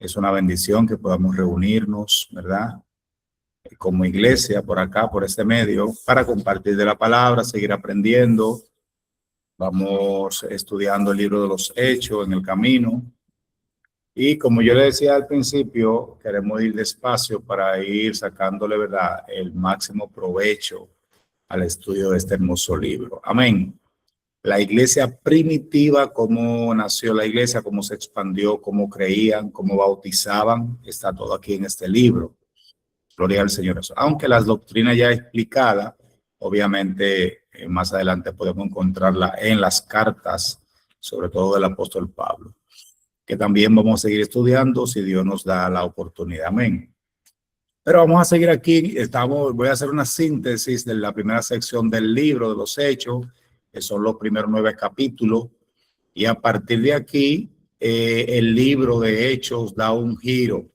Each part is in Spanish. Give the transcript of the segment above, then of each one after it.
Es una bendición que podamos reunirnos, ¿verdad? Como iglesia por acá, por este medio, para compartir de la palabra, seguir aprendiendo. Vamos estudiando el libro de los Hechos en el camino. Y como yo le decía al principio, queremos ir despacio para ir sacándole, ¿verdad?, el máximo provecho al estudio de este hermoso libro. Amén. La iglesia primitiva, cómo nació la iglesia, cómo se expandió, cómo creían, cómo bautizaban, está todo aquí en este libro. Gloria al Señor. Aunque las doctrinas ya explicadas, obviamente más adelante podemos encontrarla en las cartas, sobre todo del apóstol Pablo, que también vamos a seguir estudiando si Dios nos da la oportunidad. Amén. Pero vamos a seguir aquí. Voy a hacer una síntesis de la primera sección del libro de los Hechos, que son los primeros 9 capítulos, y a partir de aquí el libro de Hechos da un giro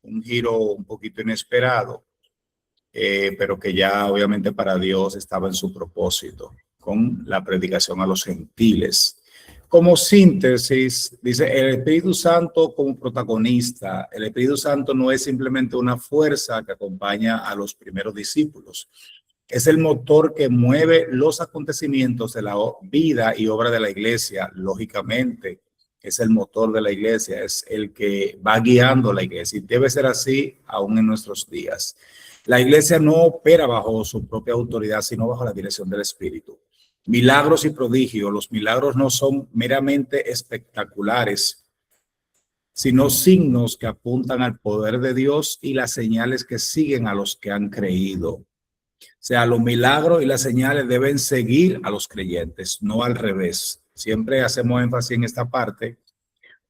un poquito inesperado, pero que ya obviamente para Dios estaba en su propósito, con la predicación a los gentiles. Como síntesis, dice el Espíritu Santo como protagonista. El Espíritu Santo no es simplemente una fuerza que acompaña a los primeros discípulos. Es el motor que mueve los acontecimientos de la vida y obra de la iglesia. Lógicamente, es el motor de la iglesia, es el que va guiando la iglesia y debe ser así aún en nuestros días. La iglesia no opera bajo su propia autoridad, sino bajo la dirección del Espíritu. Milagros y prodigios. Los milagros no son meramente espectaculares, sino signos que apuntan al poder de Dios y las señales que siguen a los que han creído. O sea, los milagros y las señales deben seguir a los creyentes, no al revés. Siempre hacemos énfasis en esta parte,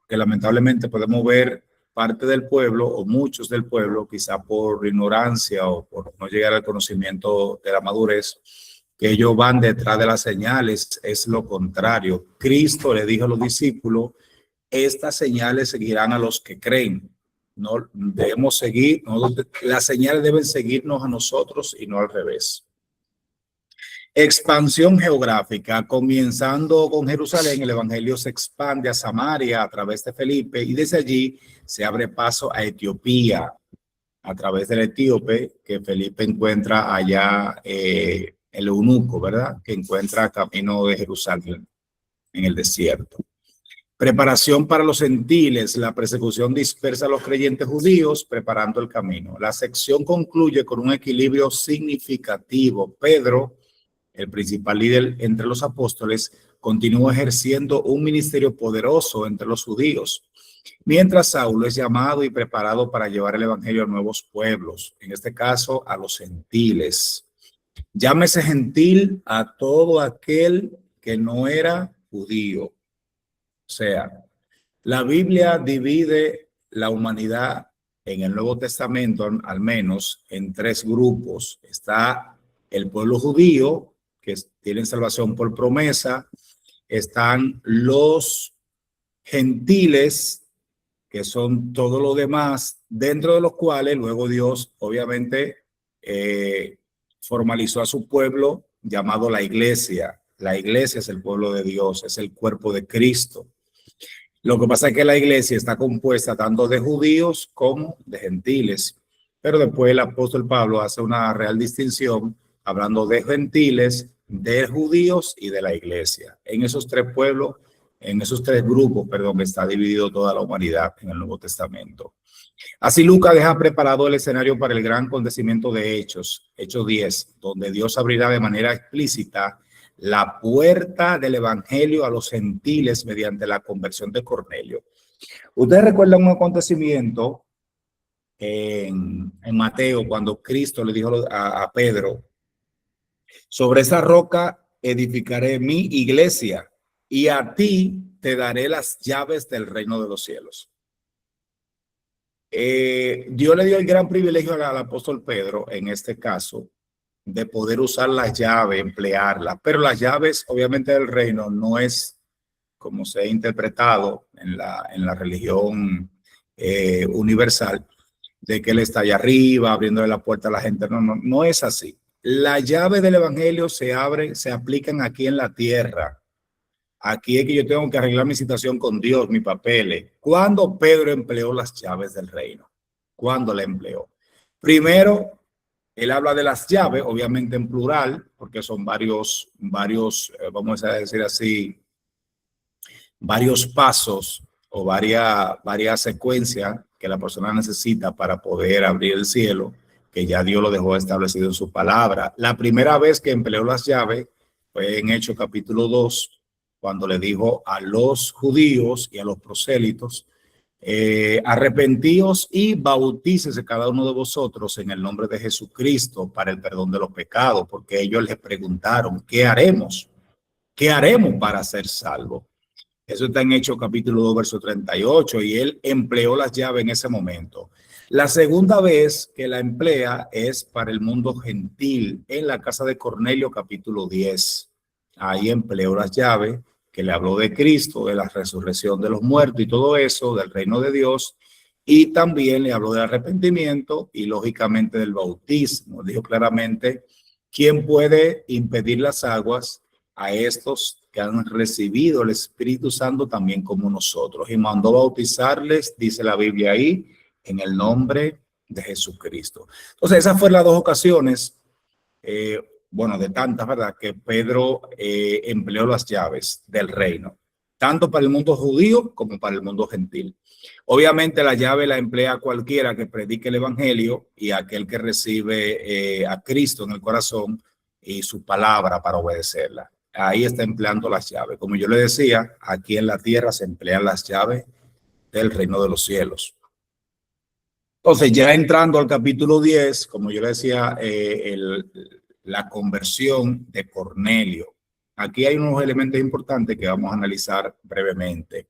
que lamentablemente podemos ver parte del pueblo o muchos del pueblo, quizá por ignorancia o por no llegar al conocimiento de la madurez, que ellos van detrás de las señales. Es lo contrario. Cristo le dijo a los discípulos, estas señales seguirán a los que creen. No debemos seguir, las señales deben seguirnos a nosotros y no al revés. Expansión geográfica. Comenzando con Jerusalén, el evangelio se expande a Samaria a través de Felipe y desde allí se abre paso a Etiopía a través del etíope que Felipe encuentra allá, el eunuco, ¿verdad?, que encuentra camino de Jerusalén en el desierto. Preparación para los gentiles. La persecución dispersa a los creyentes judíos, preparando el camino. La sección concluye con un equilibrio significativo. Pedro, el principal líder entre los apóstoles, continúa ejerciendo un ministerio poderoso entre los judíos, mientras Saulo es llamado y preparado para llevar el evangelio a nuevos pueblos, en este caso a los gentiles. Llámese gentil a todo aquel que no era judío. O sea, la Biblia divide la humanidad en el Nuevo Testamento, al menos, en 3 grupos. Está el pueblo judío, que tienen salvación por promesa. Están los gentiles, que son todo lo demás, dentro de los cuales luego Dios obviamente formalizó a su pueblo llamado la iglesia. La iglesia es el pueblo de Dios, es el cuerpo de Cristo. Lo que pasa es que la iglesia está compuesta tanto de judíos como de gentiles, pero después el apóstol Pablo hace una real distinción hablando de gentiles, de judíos y de la iglesia. En esos 3 pueblos, en esos 3 grupos, perdón, está dividido toda la humanidad en el Nuevo Testamento. Así Lucas deja preparado el escenario para el gran acontecimiento de Hechos, Hechos 10, donde Dios abrirá de manera explícita la puerta del evangelio a los gentiles mediante la conversión de Cornelio. Ustedes recuerdan un acontecimiento en Mateo, cuando Cristo le dijo a Pedro, sobre esa roca edificaré mi iglesia y a ti te daré las llaves del reino de los cielos. Dios le dio el gran privilegio al apóstol Pedro, en este caso, de poder usar las llaves, emplearlas, pero las llaves obviamente del reino no es como se ha interpretado en la religión universal, de que él está allá arriba abriendo la puerta a la gente. No es así. La llave del evangelio se aplican aquí en la tierra. Aquí es que yo tengo que arreglar mi situación con Dios, mis papeles. ¿Cuándo Pedro empleó las llaves del reino? ¿Cuándo la empleó? Primero, él habla de las llaves, obviamente en plural, porque son varios, vamos a decir así, varios pasos o varias secuencias que la persona necesita para poder abrir el cielo, que ya Dios lo dejó establecido en su palabra. La primera vez que empleó las llaves fue en Hechos capítulo 2, cuando le dijo a los judíos y a los prosélitos, arrepentíos y bautícese cada uno de vosotros en el nombre de Jesucristo para el perdón de los pecados, porque ellos les preguntaron, ¿qué haremos? ¿Qué haremos para ser salvos? Eso está en Hechos capítulo 2, verso 38, y él empleó las llaves en ese momento. La segunda vez que la emplea es para el mundo gentil, en la casa de Cornelio, capítulo 10. Ahí empleó las llaves, que le habló de Cristo, de la resurrección de los muertos y todo eso, del reino de Dios, y también le habló del arrepentimiento y lógicamente del bautismo. Dijo claramente, ¿quién puede impedir las aguas a estos que han recibido el Espíritu Santo también como nosotros? Y mandó bautizarles, dice la Biblia ahí, en el nombre de Jesucristo. Entonces, esas fueron las dos ocasiones, bueno, de tantas, ¿verdad?, que Pedro empleó las llaves del reino, tanto para el mundo judío como para el mundo gentil. Obviamente la llave la emplea cualquiera que predique el evangelio y aquel que recibe a Cristo en el corazón y su palabra para obedecerla. Ahí está empleando las llaves. Como yo le decía, aquí en la tierra se emplean las llaves del reino de los cielos. Entonces, ya entrando al capítulo 10, como yo le decía, la conversión de Cornelio. Aquí hay unos elementos importantes que vamos a analizar brevemente.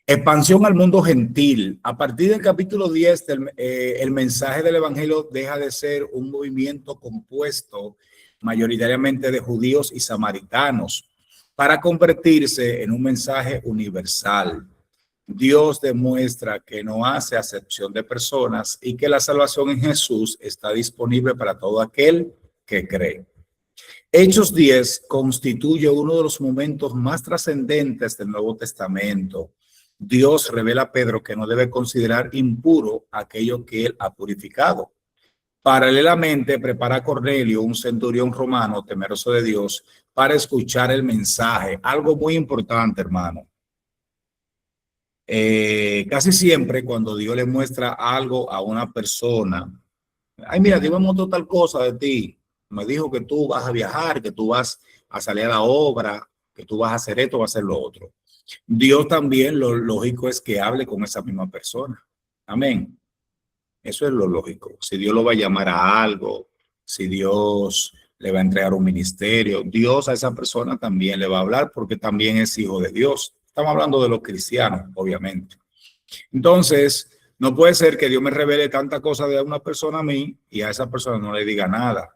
Expansión al mundo gentil. A partir del capítulo 10, el mensaje del evangelio deja de ser un movimiento compuesto mayoritariamente de judíos y samaritanos para convertirse en un mensaje universal. Dios demuestra que no hace acepción de personas y que la salvación en Jesús está disponible para todo aquel que cree. Hechos 10 constituye uno de los momentos más trascendentes del Nuevo Testamento. Dios revela a Pedro que no debe considerar impuro aquello que él ha purificado. Paralelamente, prepara a Cornelio, un centurión romano temeroso de Dios, para escuchar el mensaje. Algo muy importante, hermano. Casi siempre cuando Dios le muestra algo a una persona, ay, mira, Dios me mostró tal cosa de ti. Me dijo que tú vas a viajar, que tú vas a salir a la obra, que tú vas a hacer esto, vas a hacer lo otro. Dios también, lo lógico es que hable con esa misma persona. Amén. Eso es lo lógico. Si Dios lo va a llamar a algo, si Dios le va a entregar un ministerio, Dios a esa persona también le va a hablar porque también es hijo de Dios. Estamos hablando de los cristianos, obviamente. Entonces, no puede ser que Dios me revele tanta cosa de una persona a mí y a esa persona no le diga nada.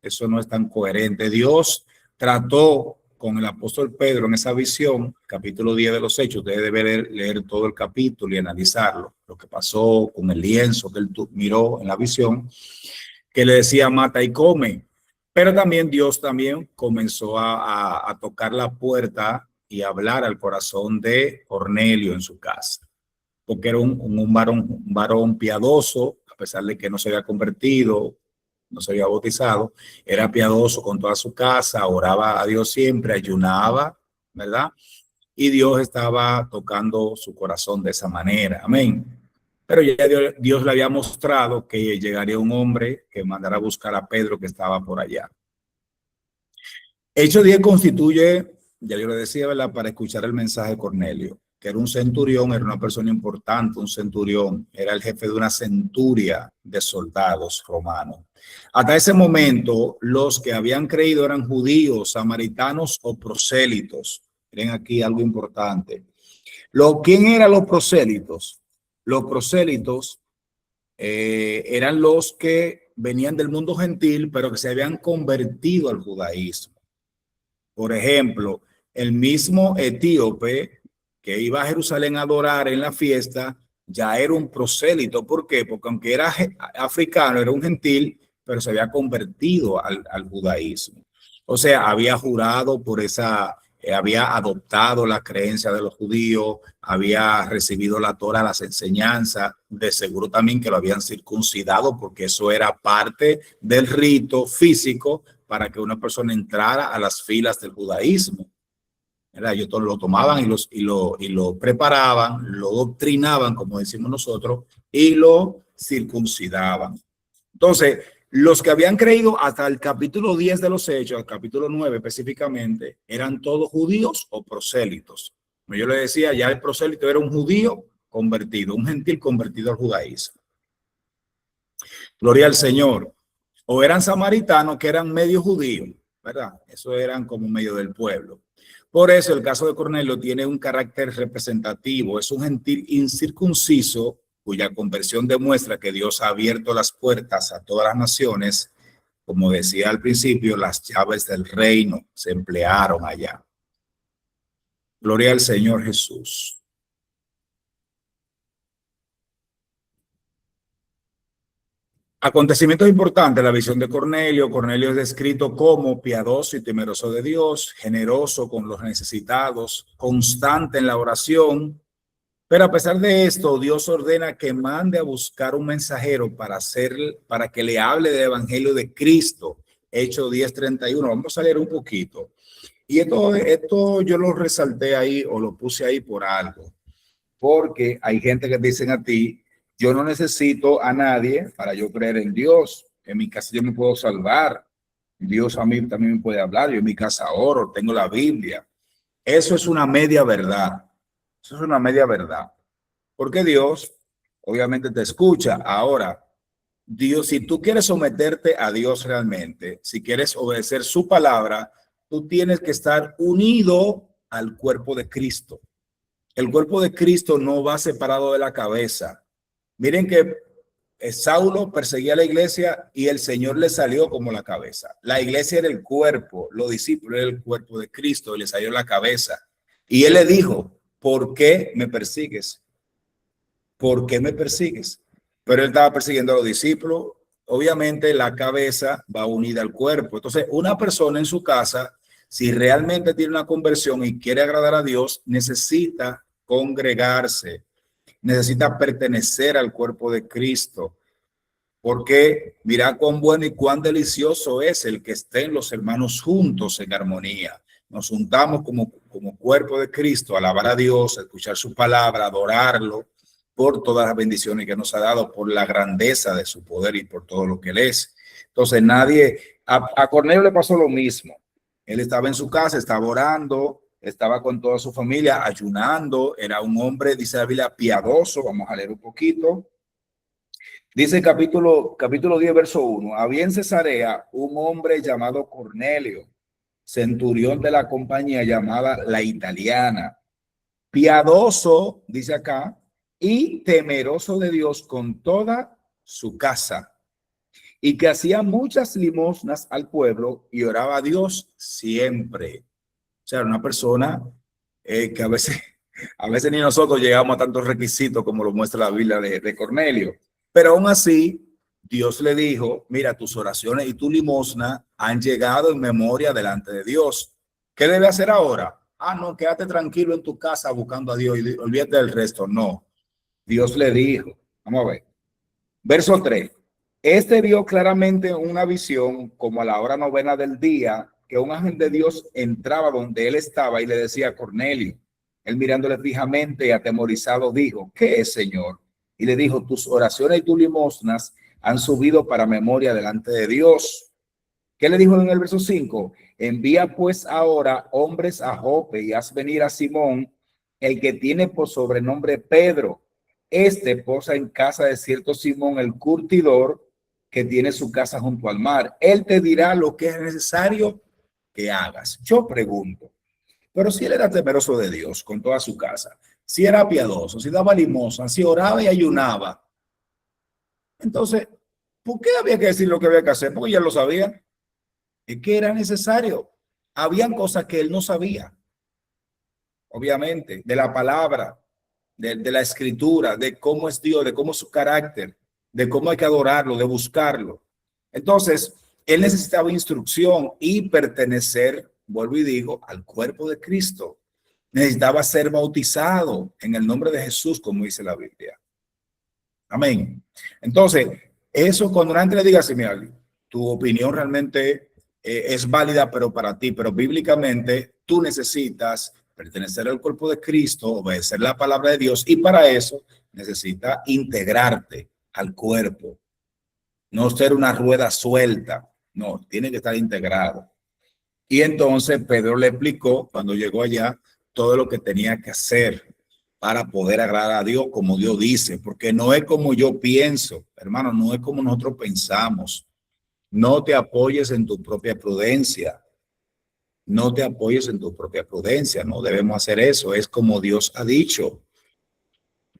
Eso no es tan coherente. Dios trató con el apóstol Pedro en esa visión, capítulo 10 de los Hechos. Ustedes deben leer todo el capítulo y analizarlo. Lo que pasó con el lienzo que él miró en la visión, que le decía mata y come. Pero también Dios también comenzó a tocar la puerta y hablar al corazón de Cornelio en su casa, porque era un varón piadoso, a pesar de que no se había convertido, no se había bautizado, era piadoso con toda su casa, oraba a Dios siempre, ayunaba, ¿verdad? Y Dios estaba tocando su corazón de esa manera, amén. Pero ya Dios le había mostrado que llegaría un hombre que mandara a buscar a Pedro que estaba por allá. Hechos 10 constituye, ya yo le decía, ¿verdad?, para escuchar el mensaje de Cornelio, que era un centurión, era una persona importante, un centurión, era el jefe de una centuria de soldados romanos. Hasta ese momento, los que habían creído eran judíos, samaritanos o prosélitos. Miren aquí algo importante. ¿Quién eran los prosélitos? Los prosélitos eran los que venían del mundo gentil, pero que se habían convertido al judaísmo. Por ejemplo, el mismo etíope que iba a Jerusalén a adorar en la fiesta, ya era un prosélito. ¿Por qué? Porque aunque era africano, era un gentil, pero se había convertido al judaísmo. O sea, había jurado por esa había adoptado la creencia de los judíos, había recibido la Torá, las enseñanzas, de seguro también que lo habían circuncidado porque eso era parte del rito físico para que una persona entrara a las filas del judaísmo. Ellos lo tomaban y lo preparaban, lo doctrinaban, como decimos nosotros, y lo circuncidaban. Entonces, los que habían creído hasta el capítulo 10 de los Hechos, el capítulo 9 específicamente, eran todos judíos o prosélitos. Como yo le decía, ya el prosélito era un judío convertido, un gentil convertido al judaísmo. Gloria al Señor. O eran samaritanos que eran medio judíos, ¿verdad? Eso eran como medio del pueblo. Por eso el caso de Cornelio tiene un carácter representativo. Es un gentil incircunciso cuya conversión demuestra que Dios ha abierto las puertas a todas las naciones. Como decía al principio, las llaves del reino se emplearon allá. Gloria al Señor Jesús. Acontecimientos importantes, la visión de Cornelio. Cornelio es descrito como piadoso y temeroso de Dios, generoso con los necesitados, constante en la oración. Pero a pesar de esto, Dios ordena que mande a buscar un mensajero para que le hable del evangelio de Cristo. Hechos 10:31. Vamos a leer un poquito. Y esto yo lo resalté ahí o lo puse ahí por algo. Porque hay gente que dicen a ti, yo no necesito a nadie para yo creer en Dios. En mi casa yo me puedo salvar. Dios a mí también me puede hablar. Yo en mi casa oro, tengo la Biblia. Eso es una media verdad. Eso es una media verdad. Porque Dios obviamente te escucha. Ahora, Dios, si tú quieres someterte a Dios realmente, si quieres obedecer su palabra, tú tienes que estar unido al cuerpo de Cristo. El cuerpo de Cristo no va separado de la cabeza. Miren que Saulo perseguía a la iglesia y el Señor le salió como la cabeza. La iglesia era el cuerpo, los discípulos eran el cuerpo de Cristo y le salió la cabeza. Y él le dijo, ¿por qué me persigues? ¿Por qué me persigues? Pero él estaba persiguiendo a los discípulos. Obviamente la cabeza va unida al cuerpo. Entonces, una persona en su casa, si realmente tiene una conversión y quiere agradar a Dios, necesita congregarse, necesita pertenecer al cuerpo de Cristo. Porque mira cuán bueno y cuán delicioso es el que estén los hermanos juntos en armonía. Nos juntamos como cuerpo de Cristo, a alabar a Dios, a escuchar su palabra, adorarlo por todas las bendiciones que nos ha dado, por la grandeza de su poder y por todo lo que él es. Entonces a Cornelio le pasó lo mismo. Él estaba en su casa, estaba orando, estaba con toda su familia, ayunando, era un hombre, dice la Biblia, piadoso. Vamos a leer un poquito. Dice capítulo 10, verso 1. Había en Cesarea un hombre llamado Cornelio, centurión de la compañía llamada La Italiana, piadoso, dice acá, y temeroso de Dios con toda su casa, y que hacía muchas limosnas al pueblo y oraba a Dios siempre. O sea, una persona que a veces ni nosotros llegamos a tantos requisitos como lo muestra la Biblia de Cornelio. Pero aún así, Dios le dijo, mira, tus oraciones y tu limosna han llegado en memoria delante de Dios. ¿Qué debe hacer ahora? No, quédate tranquilo en tu casa buscando a Dios y olvídate del resto. No, Dios le dijo, vamos a ver, verso 3. Este vio claramente una visión como a la hora novena del día, que un ángel de Dios entraba donde él estaba y le decía a Cornelio. Él mirándole fijamente y atemorizado dijo, ¿qué es, Señor? Y le dijo, tus oraciones y tus limosnas han subido para memoria delante de Dios. ¿Qué le dijo en el verso 5? Envía pues ahora hombres a Jope y haz venir a Simón, el que tiene por sobrenombre Pedro. Este posa en casa de cierto Simón el curtidor, que tiene su casa junto al mar. Él te dirá lo que es necesario que hagas. Yo pregunto, pero si él era temeroso de Dios con toda su casa, si era piadoso, si daba limosna, si oraba y ayunaba, entonces, ¿por qué había que decir lo que había que hacer? Porque ya lo sabía. Es que era necesario. Habían cosas que él no sabía, obviamente, de la palabra, de la escritura, de cómo es Dios, de cómo es su carácter, de cómo hay que adorarlo, de buscarlo. Entonces, él necesitaba instrucción y pertenecer vuelvo y digo, al cuerpo de Cristo. Necesitaba ser bautizado en el nombre de Jesús, como dice la Biblia. Amén. Entonces, eso cuando una gente le diga así, mira, tu opinión realmente es válida, pero para ti, pero bíblicamente tú necesitas pertenecer al cuerpo de Cristo, obedecer la palabra de Dios, y para eso necesitas integrarte al cuerpo, no ser una rueda suelta, no, tiene que estar integrado. Y entonces Pedro le explicó cuando llegó allá todo lo que tenía que hacer para poder agradar a Dios como Dios dice, porque no es como yo pienso, hermano, no es como nosotros pensamos. No te apoyes en tu propia prudencia. No te apoyes en tu propia prudencia. No debemos hacer eso. Es como Dios ha dicho.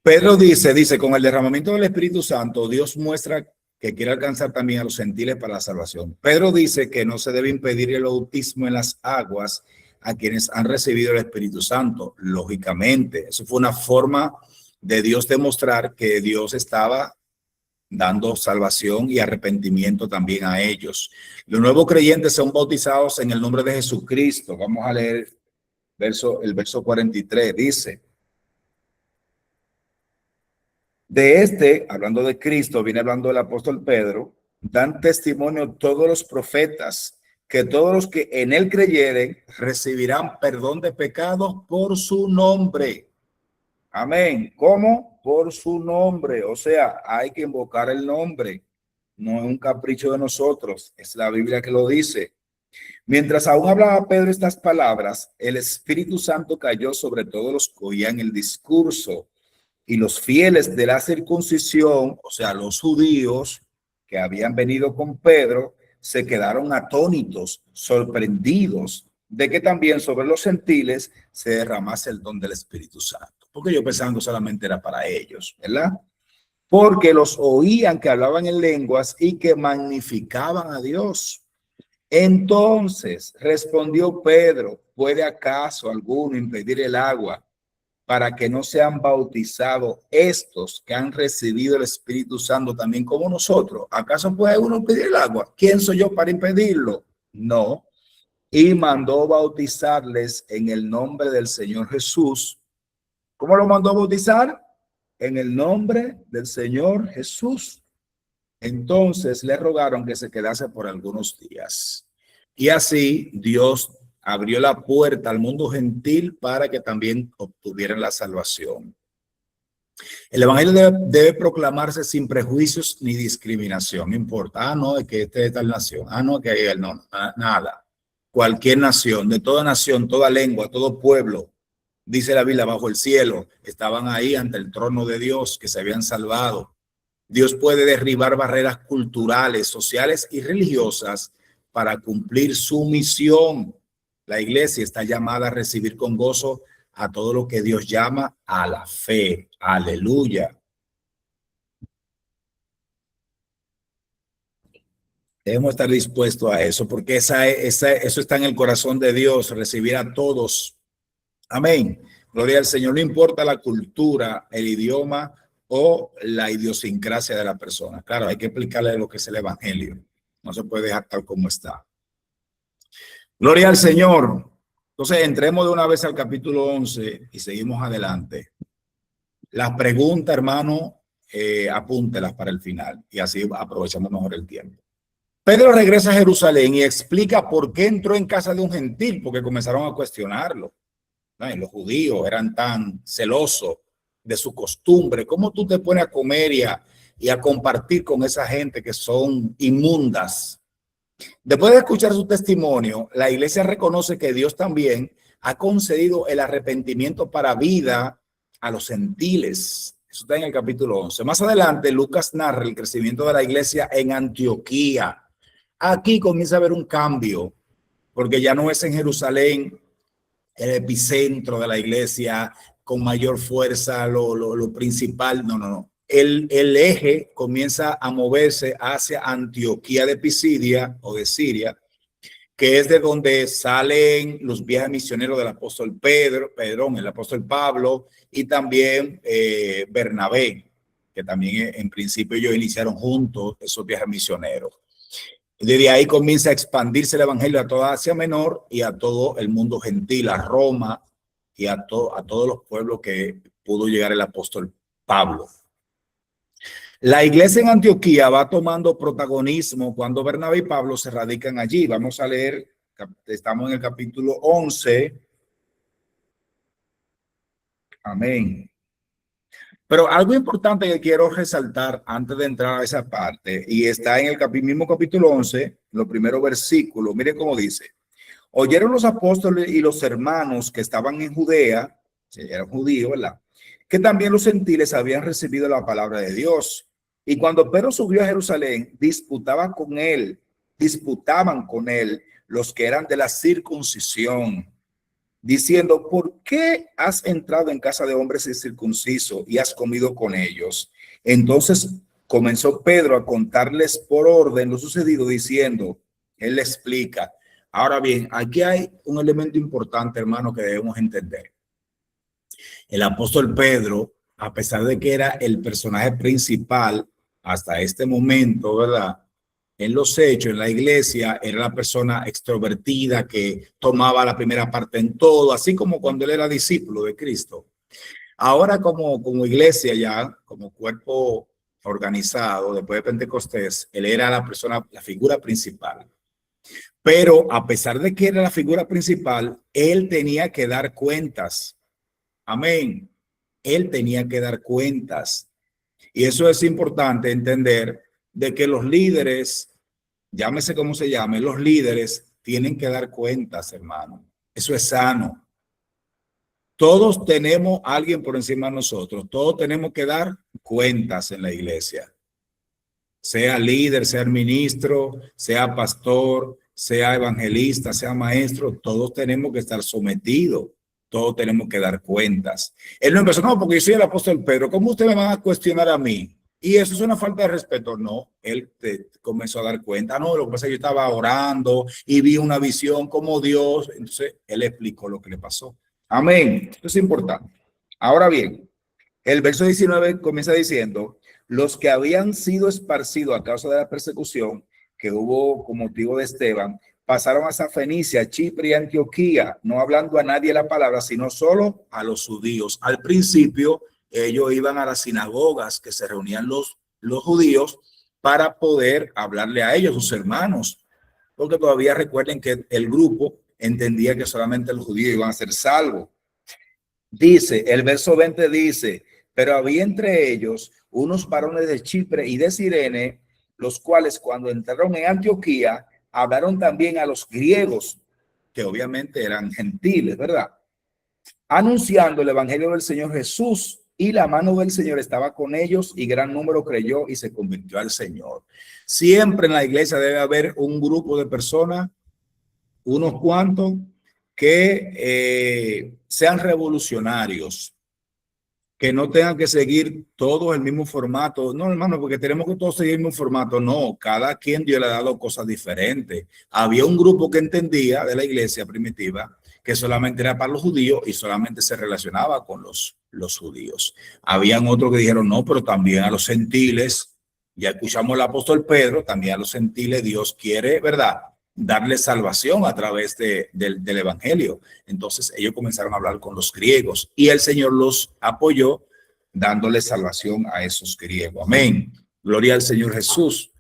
Pedro dice, con el derramamiento del Espíritu Santo, Dios muestra que quiere alcanzar también a los gentiles para la salvación. Pedro dice que no se debe impedir el bautismo en las aguas a quienes han recibido el Espíritu Santo. Lógicamente, eso fue una forma de Dios demostrar que Dios estaba dando salvación y arrepentimiento también a ellos. Los nuevos creyentes son bautizados en el nombre de Jesucristo. Vamos a leer el verso 43. Dice, de este, hablando de Cristo, viene hablando el apóstol Pedro, dan testimonio todos los profetas, que todos los que en él creyeren recibirán perdón de pecados por su nombre. Amén. ¿Cómo? Por su nombre. O sea, hay que invocar el nombre. No es un capricho de nosotros, es la Biblia que lo dice. Mientras aún hablaba Pedro estas palabras, el Espíritu Santo cayó sobre todos los que oían el discurso. Y los fieles de la circuncisión, o sea, los judíos que habían venido con Pedro, se quedaron atónitos, sorprendidos de que también sobre los gentiles se derramase el don del Espíritu Santo. Porque yo pensando solamente era para ellos, ¿verdad? Porque los oían que hablaban en lenguas y que magnificaban a Dios. Entonces respondió Pedro, ¿puede acaso alguno impedir el agua para que no sean bautizados estos que han recibido el Espíritu Santo también como nosotros? ¿Acaso puede uno impedir el agua? ¿Quién soy yo para impedirlo? No. Y mandó bautizarles en el nombre del Señor Jesús. ¿Cómo lo mandó a bautizar? En el nombre del Señor Jesús. Entonces le rogaron que se quedase por algunos días. Y así Dios abrió la puerta al mundo gentil para que también obtuvieran la salvación. El evangelio debe proclamarse sin prejuicios ni discriminación. No importa, no, es que este es de tal nación, no, que hay no, nada. Cualquier nación, de toda nación, toda lengua, todo pueblo, dice la Biblia, bajo el cielo, estaban ahí ante el trono de Dios, que se habían salvado. Dios puede derribar barreras culturales, sociales y religiosas para cumplir su misión. La iglesia está llamada a recibir con gozo a todo lo que Dios llama a la fe. Aleluya. Debemos estar dispuestos a eso, porque eso está en el corazón de Dios, recibir a todos. Amén. Gloria al Señor. No importa la cultura, el idioma o la idiosincrasia de la persona. Claro, hay que explicarle lo que es el evangelio. No se puede dejar tal como está. Gloria al Señor. Entonces, entremos de una vez al capítulo 11 y seguimos adelante. Las preguntas, hermano, apúntelas para el final y así aprovechamos mejor el tiempo. Pedro regresa a Jerusalén y explica por qué entró en casa de un gentil, porque comenzaron a cuestionarlo. ¿No? Los judíos eran tan celosos de su costumbre. ¿Cómo tú te pones a comer y a compartir con esa gente que son inmundas? Después de escuchar su testimonio, la iglesia reconoce que Dios también ha concedido el arrepentimiento para vida a los gentiles. Eso está en el capítulo 11. Más adelante, Lucas narra el crecimiento de la iglesia en Antioquía. Aquí comienza a haber un cambio, porque ya no es en Jerusalén el epicentro de la iglesia con mayor fuerza, lo principal. No. El eje comienza a moverse hacia Antioquía de Pisidia o de Siria, que es de donde salen los viajes misioneros del apóstol el apóstol Pablo y también Bernabé, que también en principio ellos iniciaron juntos esos viajes misioneros. Desde ahí comienza a expandirse el evangelio a toda Asia Menor y a todo el mundo gentil, a Roma y a todos los pueblos que pudo llegar el apóstol Pablo. La iglesia en Antioquía va tomando protagonismo cuando Bernabé y Pablo se radican allí. Vamos a leer, estamos en el capítulo 11. Amén. Pero algo importante que quiero resaltar antes de entrar a esa parte, y está en el mismo capítulo 11, los primeros versículos. Miren cómo dice: oyeron los apóstoles y los hermanos que estaban en Judea, eran judíos, ¿verdad?, que también los gentiles habían recibido la palabra de Dios. Y cuando Pedro subió a Jerusalén, disputaban con él los que eran de la circuncisión, diciendo: ¿por qué has entrado en casa de hombres incircuncisos y has comido con ellos? Entonces comenzó Pedro a contarles por orden lo sucedido, diciendo, él le explica. Ahora bien, aquí hay un elemento importante, hermano, que debemos entender. El apóstol Pedro, a pesar de que era el personaje principal hasta este momento, ¿verdad?, en los hechos, en la iglesia, era la persona extrovertida que tomaba la primera parte en todo, así como cuando él era discípulo de Cristo. Ahora como iglesia ya, como cuerpo organizado, después de Pentecostés, él era la figura principal. Pero a pesar de que era la figura principal, él tenía que dar cuentas. Amén. Él tenía que dar cuentas. Y eso es importante entender, de que los líderes, llámese como se llame, los líderes tienen que dar cuentas, hermano. Eso es sano. Todos tenemos a alguien por encima de nosotros. Todos tenemos que dar cuentas en la iglesia. Sea líder, sea ministro, sea pastor, sea evangelista, sea maestro, todos tenemos que estar sometidos. Todos tenemos que dar cuentas. Él no empezó, no, porque yo soy el apóstol Pedro, ¿cómo ustedes me van a cuestionar a mí? Y eso es una falta de respeto. No, él comenzó a dar cuenta. No, lo que pasa es que yo estaba orando y vi una visión como Dios. Entonces, él explicó lo que le pasó. Amén. Esto es importante. Ahora bien, el verso 19 comienza diciendo: los que habían sido esparcidos a causa de la persecución que hubo con motivo de Esteban, pasaron hasta Fenicia, Chipre y Antioquía, no hablando a nadie la palabra, sino solo a los judíos. Al principio, ellos iban a las sinagogas que se reunían los judíos para poder hablarle a ellos, sus hermanos, porque todavía recuerden que el grupo entendía que solamente los judíos iban a ser salvos. Dice, el verso 20 dice: pero había entre ellos unos varones de Chipre y de Cirene, los cuales cuando entraron en Antioquía, hablaron también a los griegos, que obviamente eran gentiles, ¿verdad?, anunciando el evangelio del Señor Jesús, y la mano del Señor estaba con ellos, y gran número creyó y se convirtió al Señor. Siempre en la iglesia debe haber un grupo de personas, unos cuantos, que sean revolucionarios, que no tengan que seguir todos el mismo formato. No, hermano, porque tenemos que todos seguir el mismo formato. No, cada quien Dios le ha dado cosas diferentes. Había un grupo que entendía de la iglesia primitiva que solamente era para los judíos y solamente se relacionaba con los judíos. Habían otros que dijeron, no, pero también a los gentiles. Ya escuchamos al apóstol Pedro, también a los gentiles Dios quiere, ¿verdad?, darle salvación a través del evangelio. Entonces ellos comenzaron a hablar con los griegos y el Señor los apoyó dándole salvación a esos griegos. Amén. Gloria al Señor Jesús.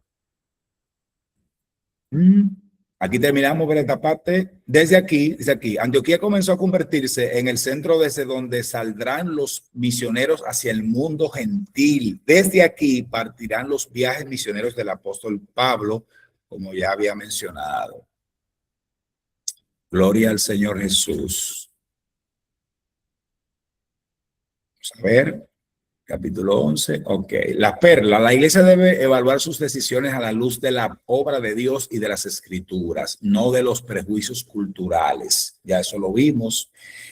Aquí terminamos ver esta parte. Desde aquí, dice aquí, Antioquía comenzó a convertirse en el centro desde donde saldrán los misioneros hacia el mundo gentil. Desde aquí partirán los viajes misioneros del apóstol Pablo, como ya había mencionado. Gloria al Señor Jesús. Vamos a ver, capítulo 11. Ok, la perla. La iglesia debe evaluar sus decisiones a la luz de la obra de Dios y de las escrituras, no de los prejuicios culturales. Ya eso lo vimos.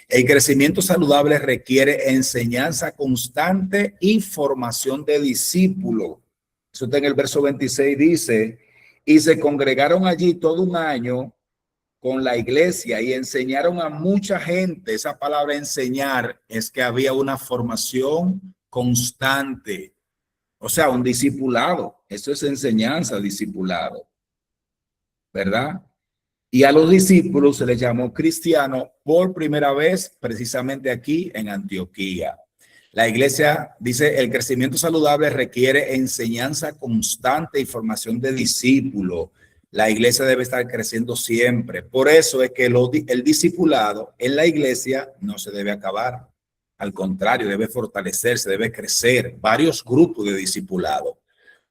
El crecimiento saludable requiere enseñanza constante y formación de discípulo. Eso está en el verso 26, dice: y se congregaron allí todo un año con la iglesia y enseñaron a mucha gente. Esa palabra enseñar es que había una formación constante, o sea, un discipulado. Eso es enseñanza, discipulado. ¿verdad? Y a los discípulos se les llamó cristianos por primera vez precisamente aquí en Antioquía. La iglesia dice, el crecimiento saludable requiere enseñanza constante y formación de discípulos. La iglesia debe estar creciendo siempre. Por eso es que el discipulado en la iglesia no se debe acabar. Al contrario, debe fortalecerse, debe crecer. Varios grupos de discipulado.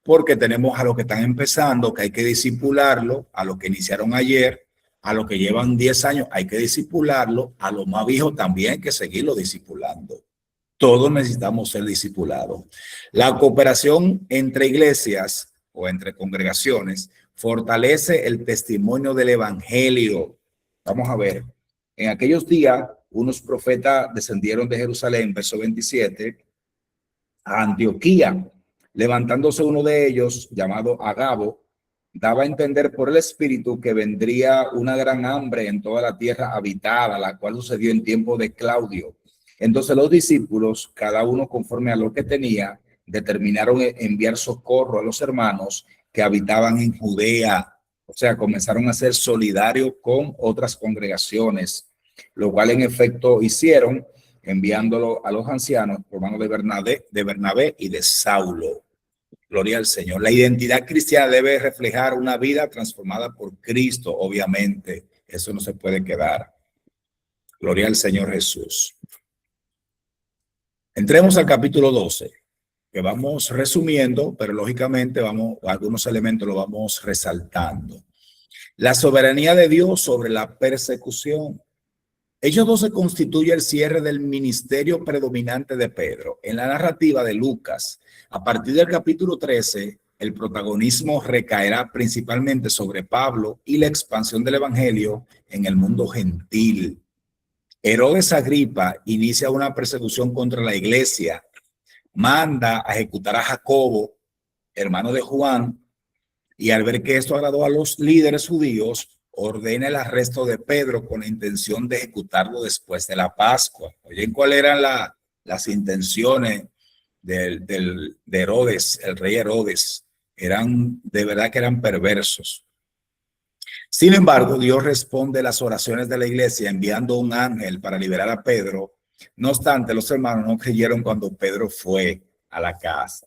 Porque tenemos a los que están empezando, que hay que discipularlo, a los que iniciaron ayer, a los que llevan 10 años, hay que discipularlo, a los más viejos también hay que seguirlo discipulando. Todos necesitamos ser discipulados. La cooperación entre iglesias o entre congregaciones fortalece el testimonio del evangelio. Vamos a ver, en aquellos días unos profetas descendieron de Jerusalén, verso 27, a Antioquía. Levantándose uno de ellos, llamado Agabo, daba a entender por el Espíritu que vendría una gran hambre en toda la tierra habitada, la cual sucedió en tiempo de Claudio. Entonces los discípulos, cada uno conforme a lo que tenía, determinaron enviar socorro a los hermanos que habitaban en Judea. O sea, comenzaron a ser solidarios con otras congregaciones, lo cual en efecto hicieron, enviándolo a los ancianos por mano de Bernabé y de Saulo. Gloria al Señor. La identidad cristiana debe reflejar una vida transformada por Cristo, obviamente. Eso no se puede quedar. Gloria al Señor Jesús. Entremos al capítulo 12, que vamos resumiendo, pero lógicamente algunos elementos los vamos resaltando. La soberanía de Dios sobre la persecución. Hechos 12 constituye el cierre del ministerio predominante de Pedro. En la narrativa de Lucas, a partir del capítulo 13, el protagonismo recaerá principalmente sobre Pablo y la expansión del evangelio en el mundo gentil. Herodes Agripa inicia una persecución contra la iglesia, manda a ejecutar a Jacobo, hermano de Juan, y al ver que esto agradó a los líderes judíos, ordena el arresto de Pedro con la intención de ejecutarlo después de la Pascua. Oye, ¿cuáles eran las intenciones de Herodes, el rey Herodes? Eran, de verdad que eran perversos. Sin embargo, Dios responde las oraciones de la iglesia enviando un ángel para liberar a Pedro. No obstante, los hermanos no creyeron cuando Pedro fue a la casa.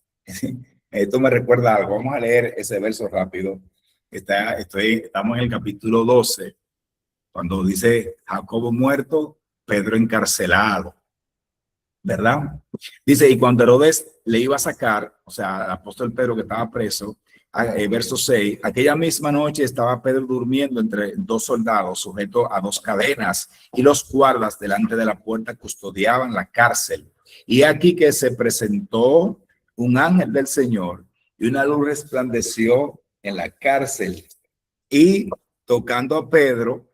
Esto me recuerda algo. Vamos a leer ese verso rápido. Estamos en el capítulo 12, cuando dice Jacobo muerto, Pedro encarcelado, ¿verdad? Dice, y cuando Herodes le iba a sacar, o sea, al apóstol Pedro que estaba preso, verso 6, aquella misma noche estaba Pedro durmiendo entre dos soldados sujeto a dos cadenas, y los guardas delante de la puerta custodiaban la cárcel. Y aquí que se presentó un ángel del Señor y una luz resplandeció en la cárcel, y tocando a Pedro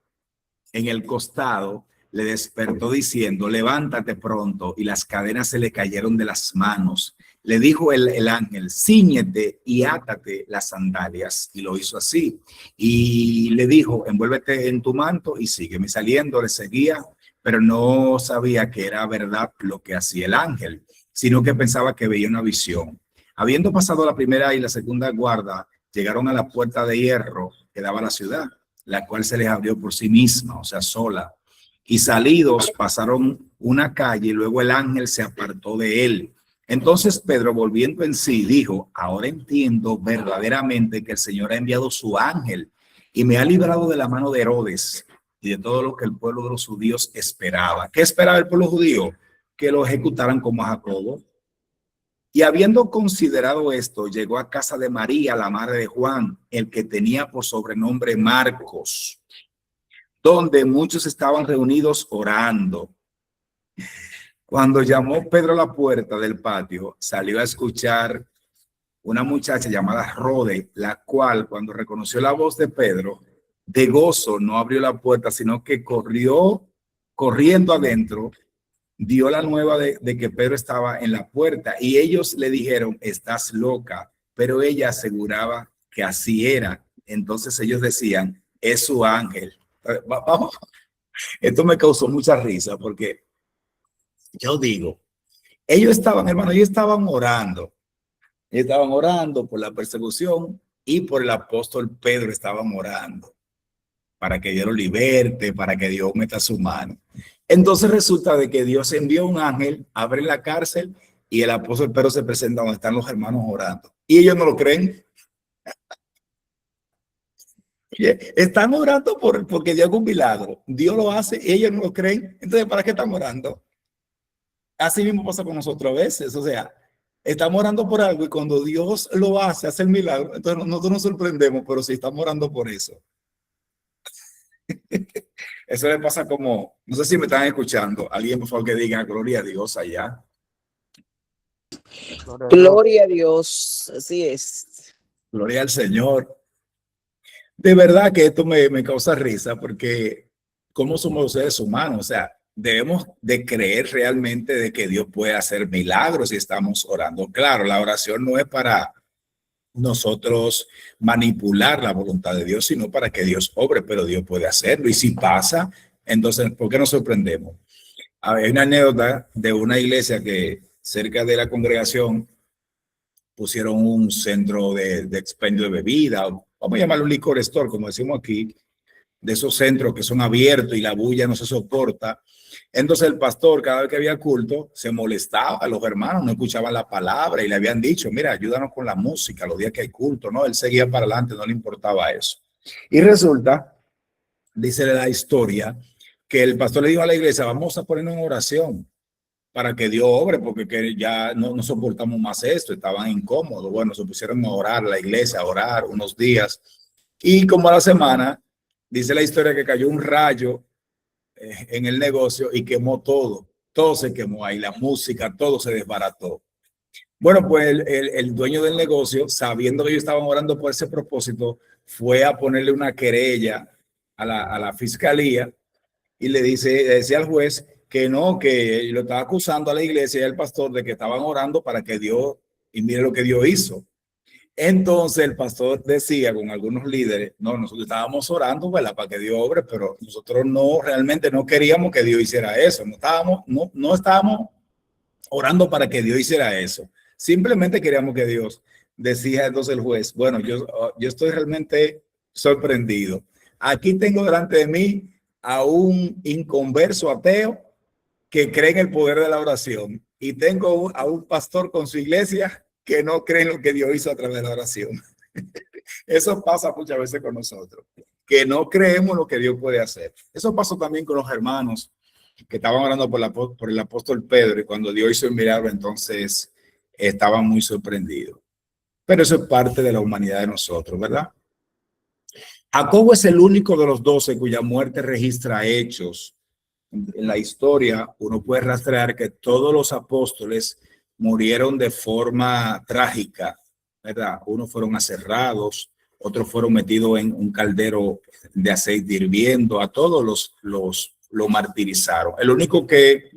en el costado, le despertó diciendo, levántate pronto, y las cadenas se le cayeron de las manos. Le dijo el ángel, cíñete y átate las sandalias, y lo hizo así. Y le dijo, envuélvete en tu manto y sígueme. Saliendo le seguía, pero no sabía que era verdad lo que hacía el ángel, sino que pensaba que veía una visión. Habiendo pasado la primera y la segunda guarda, llegaron a la puerta de hierro que daba a la ciudad, la cual se les abrió por sí misma, o sea, sola. Y salidos pasaron una calle y luego el ángel se apartó de él. Entonces Pedro, volviendo en sí, dijo, ahora entiendo verdaderamente que el Señor ha enviado su ángel y me ha librado de la mano de Herodes y de todo lo que el pueblo de los judíos esperaba. ¿Qué esperaba el pueblo judío? Que lo ejecutaran como a Jacobo. Y habiendo considerado esto, llegó a casa de María, la madre de Juan, el que tenía por sobrenombre Marcos, donde muchos estaban reunidos orando. Cuando llamó Pedro a la puerta del patio, salió a escuchar una muchacha llamada Rode, la cual, cuando reconoció la voz de Pedro, de gozo no abrió la puerta, sino que corriendo adentro, dio la nueva de que Pedro estaba en la puerta, y ellos le dijeron, estás loca, pero ella aseguraba que así era. Entonces ellos decían, es su ángel. Vamos, esto me causó mucha risa porque yo digo, ellos estaban, hermano, ellos estaban orando por la persecución, y por el apóstol Pedro estaban orando para que Dios lo liberte, para que Dios meta su mano. Entonces resulta de que Dios envió un ángel, abre la cárcel y el apóstol Pedro se presenta donde están los hermanos orando. Y ellos no lo creen. Están orando porque Dios haga un milagro. Dios lo hace y ellos no lo creen. Entonces, ¿para qué están orando? Así mismo pasa con nosotros a veces. O sea, estamos orando por algo y cuando Dios lo hace el milagro, entonces nosotros nos sorprendemos, pero sí estamos orando por eso. Eso le pasa como, no sé si me están escuchando. Alguien, por favor, que diga gloria a Dios allá. Gloria a Dios, así es. Gloria al Señor. De verdad que esto me causa risa porque ¿cómo somos los seres humanos? O sea, debemos de creer realmente de que Dios puede hacer milagros si estamos orando. Claro, la oración no es para nosotros manipular la voluntad de Dios, sino para que Dios obre, pero Dios puede hacerlo. Y si pasa, entonces, ¿por qué nos sorprendemos? Hay una anécdota de una iglesia que cerca de la congregación pusieron un centro de expendio de bebida, vamos a llamarlo un licor store, como decimos aquí, de esos centros que son abiertos y la bulla no se soporta. Entonces el pastor, cada vez que había culto, se molestaba, a los hermanos no escuchaban la palabra y le habían dicho, mira, ayúdanos con la música los días que hay culto, ¿no? Él seguía para adelante, no le importaba eso. Y resulta, dice la historia, que el pastor le dijo a la iglesia, vamos a ponernos en oración para que Dios obre, porque que ya no soportamos más esto, estaban incómodos. Bueno, se pusieron a orar, la iglesia, a orar unos días. Y como a la semana, dice la historia que cayó un rayo en el negocio y quemó todo. Todo se quemó ahí, la música, todo se desbarató. Bueno, pues el dueño del negocio, sabiendo que ellos estaban orando por ese propósito, fue a ponerle una querella a la fiscalía y le decía al juez que no, que lo estaba acusando a la iglesia y al pastor de que estaban orando para que Dios, y mire lo que Dios hizo. Entonces el pastor decía con algunos líderes, no, nosotros estábamos orando, ¿verdad? Para que Dios obre, pero nosotros no, realmente no queríamos que Dios hiciera eso, no estábamos orando para que Dios hiciera eso. Simplemente queríamos que Dios, decía entonces el juez, bueno, yo estoy realmente sorprendido. Aquí tengo delante de mí a un inconverso ateo que cree en el poder de la oración y tengo a un pastor con su iglesia que no cree en lo que Dios hizo a través de la oración. Eso pasa muchas veces con nosotros, que no creemos lo que Dios puede hacer. Eso pasó también con los hermanos que estaban orando por el apóstol Pedro y cuando Dios hizo el milagro, entonces estaban muy sorprendidos. Pero eso es parte de la humanidad de nosotros, ¿verdad? Jacobo es el único de los 12 cuya muerte registra hechos. En la historia uno puede rastrear que todos los apóstoles murieron de forma trágica, ¿verdad? Unos fueron aserrados, otros fueron metidos en un caldero de aceite hirviendo, a todos lo martirizaron. El único que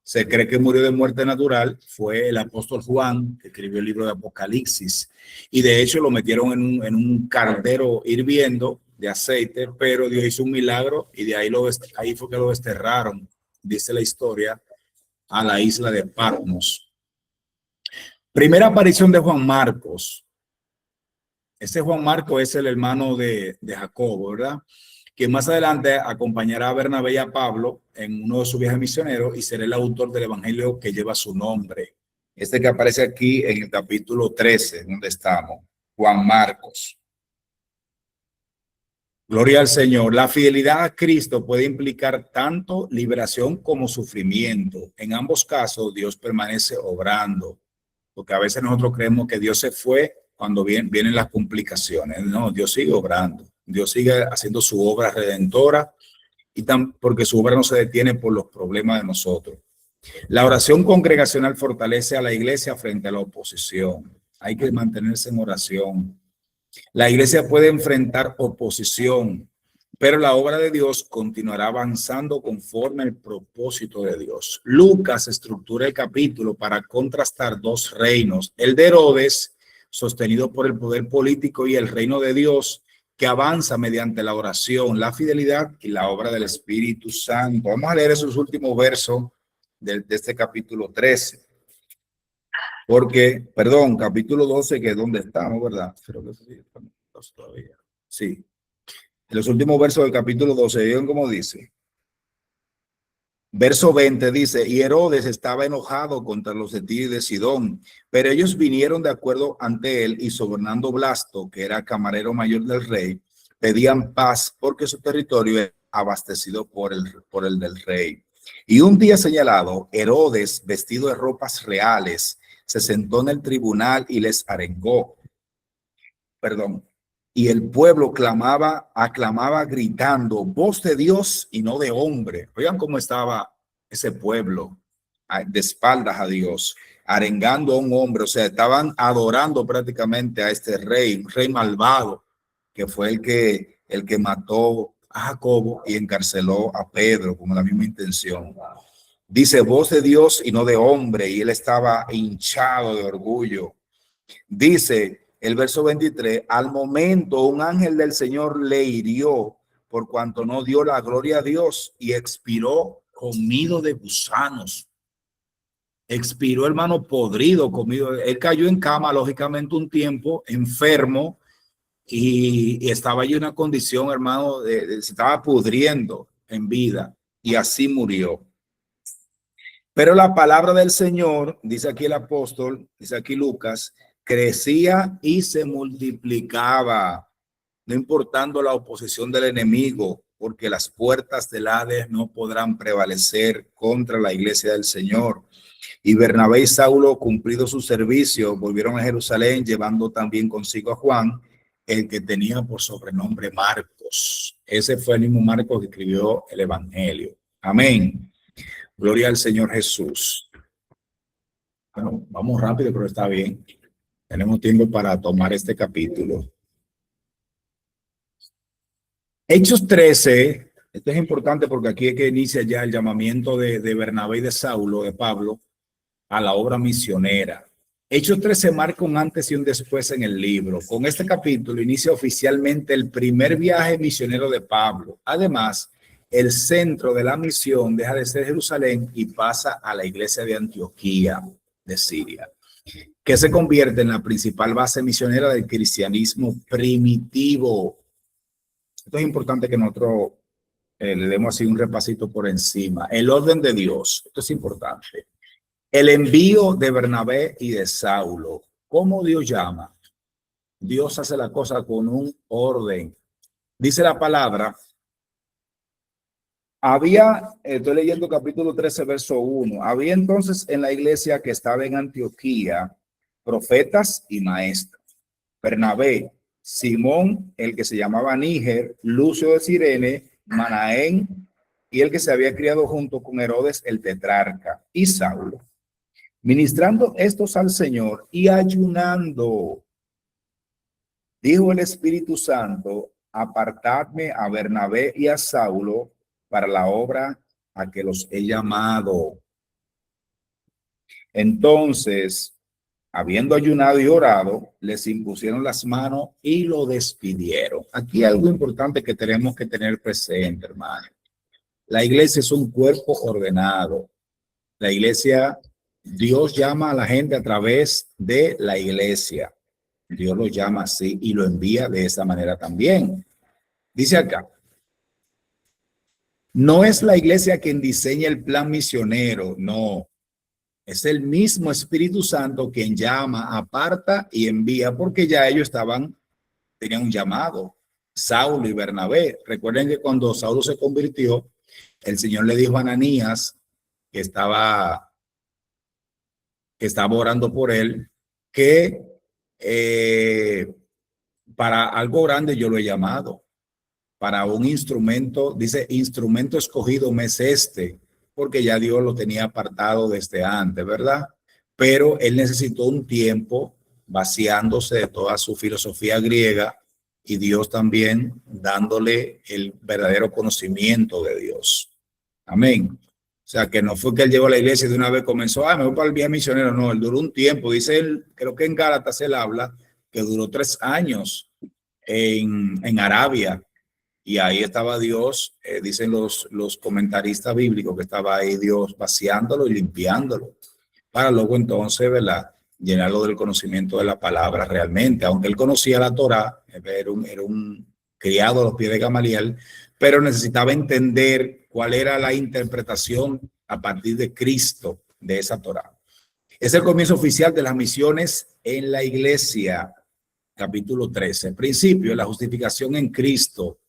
se cree que murió de muerte natural fue el apóstol Juan, que escribió el libro de Apocalipsis, y de hecho lo metieron en un caldero hirviendo de aceite, pero Dios hizo un milagro y de ahí ahí fue que lo desterraron, dice la historia, a la isla de Patmos. Primera aparición de Juan Marcos. Este Juan Marcos es el hermano de Jacobo, ¿verdad? Que más adelante acompañará a Bernabé y a Pablo en uno de sus viajes misioneros y será el autor del evangelio que lleva su nombre. Este que aparece aquí en el capítulo 13, donde estamos, Juan Marcos. Gloria al Señor. La fidelidad a Cristo puede implicar tanto liberación como sufrimiento. En ambos casos, Dios permanece obrando, porque a veces nosotros creemos que Dios se fue cuando vienen las complicaciones. No, Dios sigue obrando. Dios sigue haciendo su obra redentora y porque su obra no se detiene por los problemas de nosotros. La oración congregacional fortalece a la iglesia frente a la oposición. Hay que mantenerse en oración. La iglesia puede enfrentar oposición, pero la obra de Dios continuará avanzando conforme al propósito de Dios. Lucas estructura el capítulo para contrastar dos reinos, el de Herodes, sostenido por el poder político, y el reino de Dios, que avanza mediante la oración, la fidelidad y la obra del Espíritu Santo. Vamos a leer esos últimos versos de este capítulo 13. Porque, perdón, capítulo 12, que es donde estamos, ¿verdad? Creo que sí. 2 todavía. Sí. En los últimos versos del capítulo 12, ¿vieron cómo dice? Verso 20 dice, y Herodes estaba enojado contra los etíes de Sidón, pero ellos vinieron de acuerdo ante él y sobornando Blasto, que era camarero mayor del rey, pedían paz porque su territorio era abastecido por el del rey. Y un día señalado, Herodes, vestido de ropas reales, se sentó en el tribunal y les arengó. Y el pueblo aclamaba gritando, voz de Dios y no de hombre. Oigan cómo estaba ese pueblo de espaldas a Dios, arengando a un hombre. O sea, estaban adorando prácticamente a este rey, un rey malvado, que fue el que mató a Jacobo y encarceló a Pedro con la misma intención. Dice, voz de Dios y no de hombre, y él estaba hinchado de orgullo. Dice el verso 23, al momento un ángel del Señor le hirió por cuanto no dio la gloria a Dios y expiró comido de gusanos. Expiró, hermano, podrido, comido. Él cayó en cama, lógicamente, un tiempo, enfermo, y estaba allí en una condición, hermano, se estaba pudriendo en vida, y así murió. Pero la palabra del Señor, dice aquí el apóstol, dice aquí Lucas, crecía y se multiplicaba, no importando la oposición del enemigo, porque las puertas del Hades no podrán prevalecer contra la iglesia del Señor. Y Bernabé y Saulo, cumplido su servicio, volvieron a Jerusalén, llevando también consigo a Juan, el que tenía por sobrenombre Marcos. Ese fue el mismo Marcos que escribió el Evangelio. Amén. Gloria al Señor Jesús. Bueno, vamos rápido, pero está bien. Tenemos tiempo para tomar este capítulo. Hechos 13, esto es importante porque aquí es que inicia ya el llamamiento de Bernabé y de Saulo, de Pablo, a la obra misionera. Hechos 13 marca un antes y un después en el libro. Con este capítulo inicia oficialmente el primer viaje misionero de Pablo. Además, el centro de la misión deja de ser Jerusalén y pasa a la iglesia de Antioquía de Siria, que se convierte en la principal base misionera del cristianismo primitivo. Esto es importante que nosotros le demos así un repasito por encima. El orden de Dios, esto es importante. El envío de Bernabé y de Saulo. ¿Cómo Dios llama? Dios hace la cosa con un orden. Dice la palabra, estoy leyendo capítulo 13, verso 1. Había entonces en la iglesia que estaba en Antioquía profetas y maestros. Bernabé, Simón, el que se llamaba Níger, Lucio de Cirene, Manaén y el que se había criado junto con Herodes el tetrarca, y Saulo. Ministrando estos al Señor y ayunando, dijo el Espíritu Santo, apartadme a Bernabé y a Saulo para la obra a que los he llamado. Entonces, habiendo ayunado y orado, les impusieron las manos y lo despidieron. Aquí hay algo importante que tenemos que tener presente, hermano. La iglesia es un cuerpo ordenado. La iglesia, Dios llama a la gente a través de la iglesia. Dios lo llama así y lo envía de esa manera también. Dice acá, no es la iglesia quien diseña el plan misionero, no. Es el mismo Espíritu Santo quien llama, aparta y envía, porque ya ellos tenían un llamado. Saulo y Bernabé. Recuerden que cuando Saulo se convirtió, el Señor le dijo a Ananías, que estaba orando por él, que para algo grande yo lo he llamado. Para un instrumento, dice, instrumento escogido me es este, porque ya Dios lo tenía apartado desde antes, ¿verdad? Pero él necesitó un tiempo vaciándose de toda su filosofía griega y Dios también dándole el verdadero conocimiento de Dios. Amén. O sea, que no fue que él llegó a la iglesia y de una vez comenzó, me voy para el viaje misionero. No, él duró un tiempo. Dice él, creo que en Gálatas él habla que duró 3 años en Arabia. Y ahí estaba Dios, dicen los comentaristas bíblicos, que estaba ahí Dios vaciándolo y limpiándolo, para luego entonces, ¿verdad?, llenarlo del conocimiento de la palabra realmente, aunque él conocía la Torá, era un criado a los pies de Gamaliel, pero necesitaba entender cuál era la interpretación a partir de Cristo de esa Torá. Es el comienzo oficial de las misiones en la iglesia, capítulo 13. Principio, la justificación en Cristo.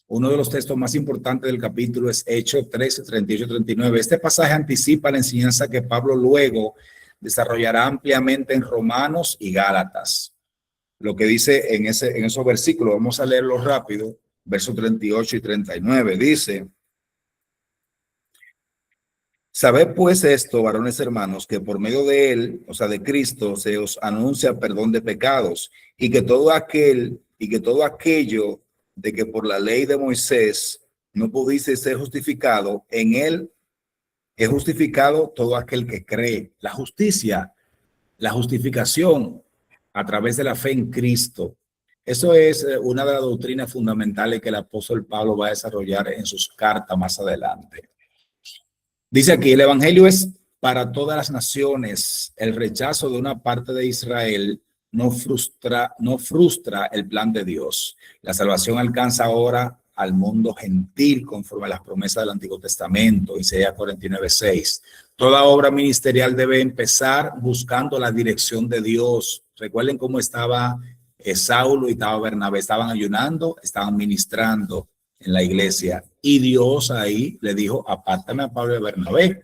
Uno de los textos más importantes del capítulo es Hechos 13, 38, 39. Este pasaje anticipa la enseñanza que Pablo luego desarrollará ampliamente en Romanos y Gálatas. Lo que dice en esos versículos, vamos a leerlo rápido, versos 38 y 39, dice: sabed pues esto, varones hermanos, que por medio de él, o sea, de Cristo, se os anuncia perdón de pecados, y que todo aquello de que por la ley de Moisés no pudiese ser justificado, en él es justificado todo aquel que cree. La justicia, la justificación a través de la fe en Cristo. Eso es una de las doctrinas fundamentales que el apóstol Pablo va a desarrollar en sus cartas más adelante. Dice aquí, el evangelio es para todas las naciones. El rechazo de una parte de Israel no frustra el plan de Dios. La salvación alcanza ahora al mundo gentil conforme a las promesas del Antiguo Testamento, Isaías 49:6. Toda obra ministerial debe empezar buscando la dirección de Dios. Recuerden cómo estaba Saulo y estaba Bernabé, estaban ayunando, estaban ministrando en la iglesia, y Dios ahí le dijo: apártame a Pablo y Bernabé,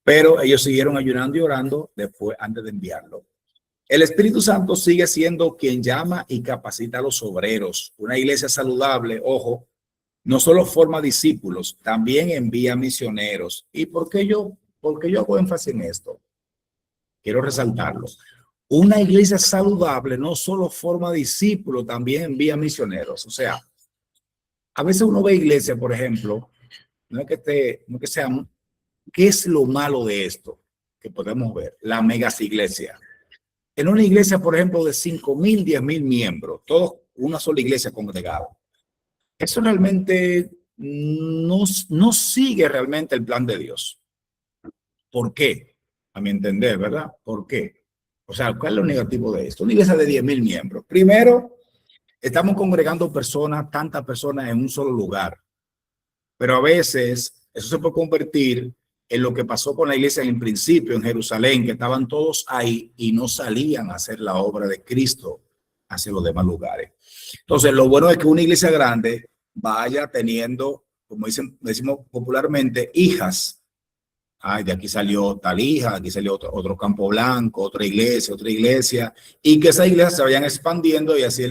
pero ellos siguieron ayunando y orando después, antes de enviarlo. El Espíritu Santo sigue siendo quien llama y capacita a los obreros. Una iglesia saludable, ojo, no solo forma discípulos, también envía misioneros. ¿Y por qué yo hago énfasis en esto? Quiero resaltarlo. Una iglesia saludable no solo forma discípulos, también envía misioneros. O sea, a veces uno ve iglesia, por ejemplo, no es que sea, ¿qué es lo malo de esto? Que podemos ver, la megas iglesia. En una iglesia, por ejemplo, de 5,000, 10,000 miembros, todos una sola iglesia congregada. Eso realmente no sigue realmente el plan de Dios. ¿Por qué? A mi entender, ¿verdad? ¿Por qué? O sea, ¿cuál es lo negativo de esto? Una iglesia de 10,000 miembros. Primero, estamos congregando personas, tantas personas en un solo lugar. Pero a veces eso se puede convertir en lo que pasó con la iglesia en el principio en Jerusalén, que estaban todos ahí y no salían a hacer la obra de Cristo hacia los demás lugares. Entonces, lo bueno es que una iglesia grande vaya teniendo, como decimos popularmente, hijas. Ay, de aquí salió tal hija, aquí salió otro Campo Blanco, otra iglesia, y que esas iglesias se vayan expandiendo y así.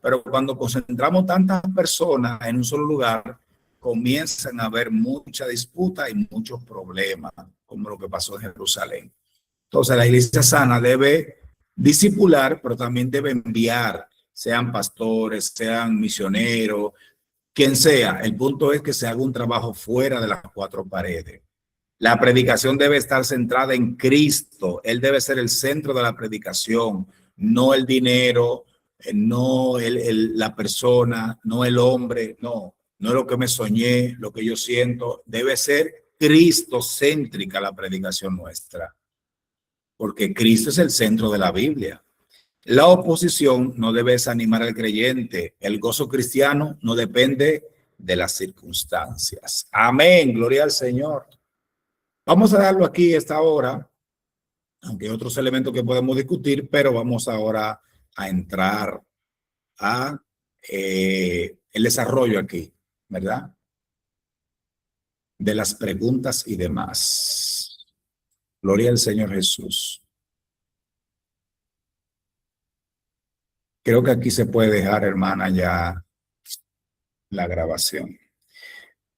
Pero cuando concentramos tantas personas en un solo lugar, comienzan a haber mucha disputa y muchos problemas, como lo que pasó en Jerusalén. Entonces, la iglesia sana debe discipular, pero también debe enviar, sean pastores, sean misioneros, quien sea. El punto es que se haga un trabajo fuera de las cuatro paredes. La predicación debe estar centrada en Cristo. Él debe ser el centro de la predicación, no el dinero, no la persona, no el hombre, no es lo que me soñé, lo que yo siento. Debe ser cristocéntrica la predicación nuestra, porque Cristo es el centro de la Biblia. La oposición no debe desanimar al creyente. El gozo cristiano no depende de las circunstancias. Amén, gloria al Señor. Vamos a darlo aquí esta hora, aunque hay otros elementos que podemos discutir, pero vamos ahora a entrar a el desarrollo aquí, ¿verdad? De las preguntas y demás. Gloria al Señor Jesús. Creo que aquí se puede dejar, hermana, ya la grabación.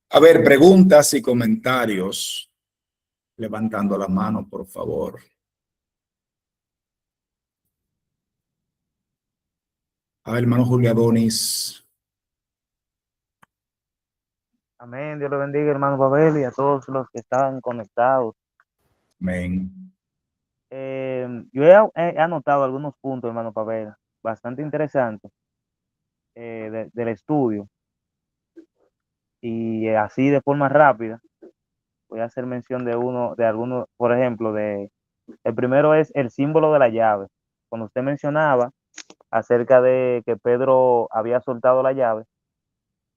A ver, preguntas y comentarios. Levantando la mano, por favor. A ver, hermano Julio Adonis. Amén. Dios le bendiga, hermano Babel, y a todos los que están conectados. Amén. Yo he anotado algunos puntos, hermano Babel, bastante interesantes del estudio. Y así de forma rápida, voy a hacer mención de algunos, por ejemplo, de El primero es el símbolo de la llave. Cuando usted mencionaba acerca de que Pedro había soltado la llave,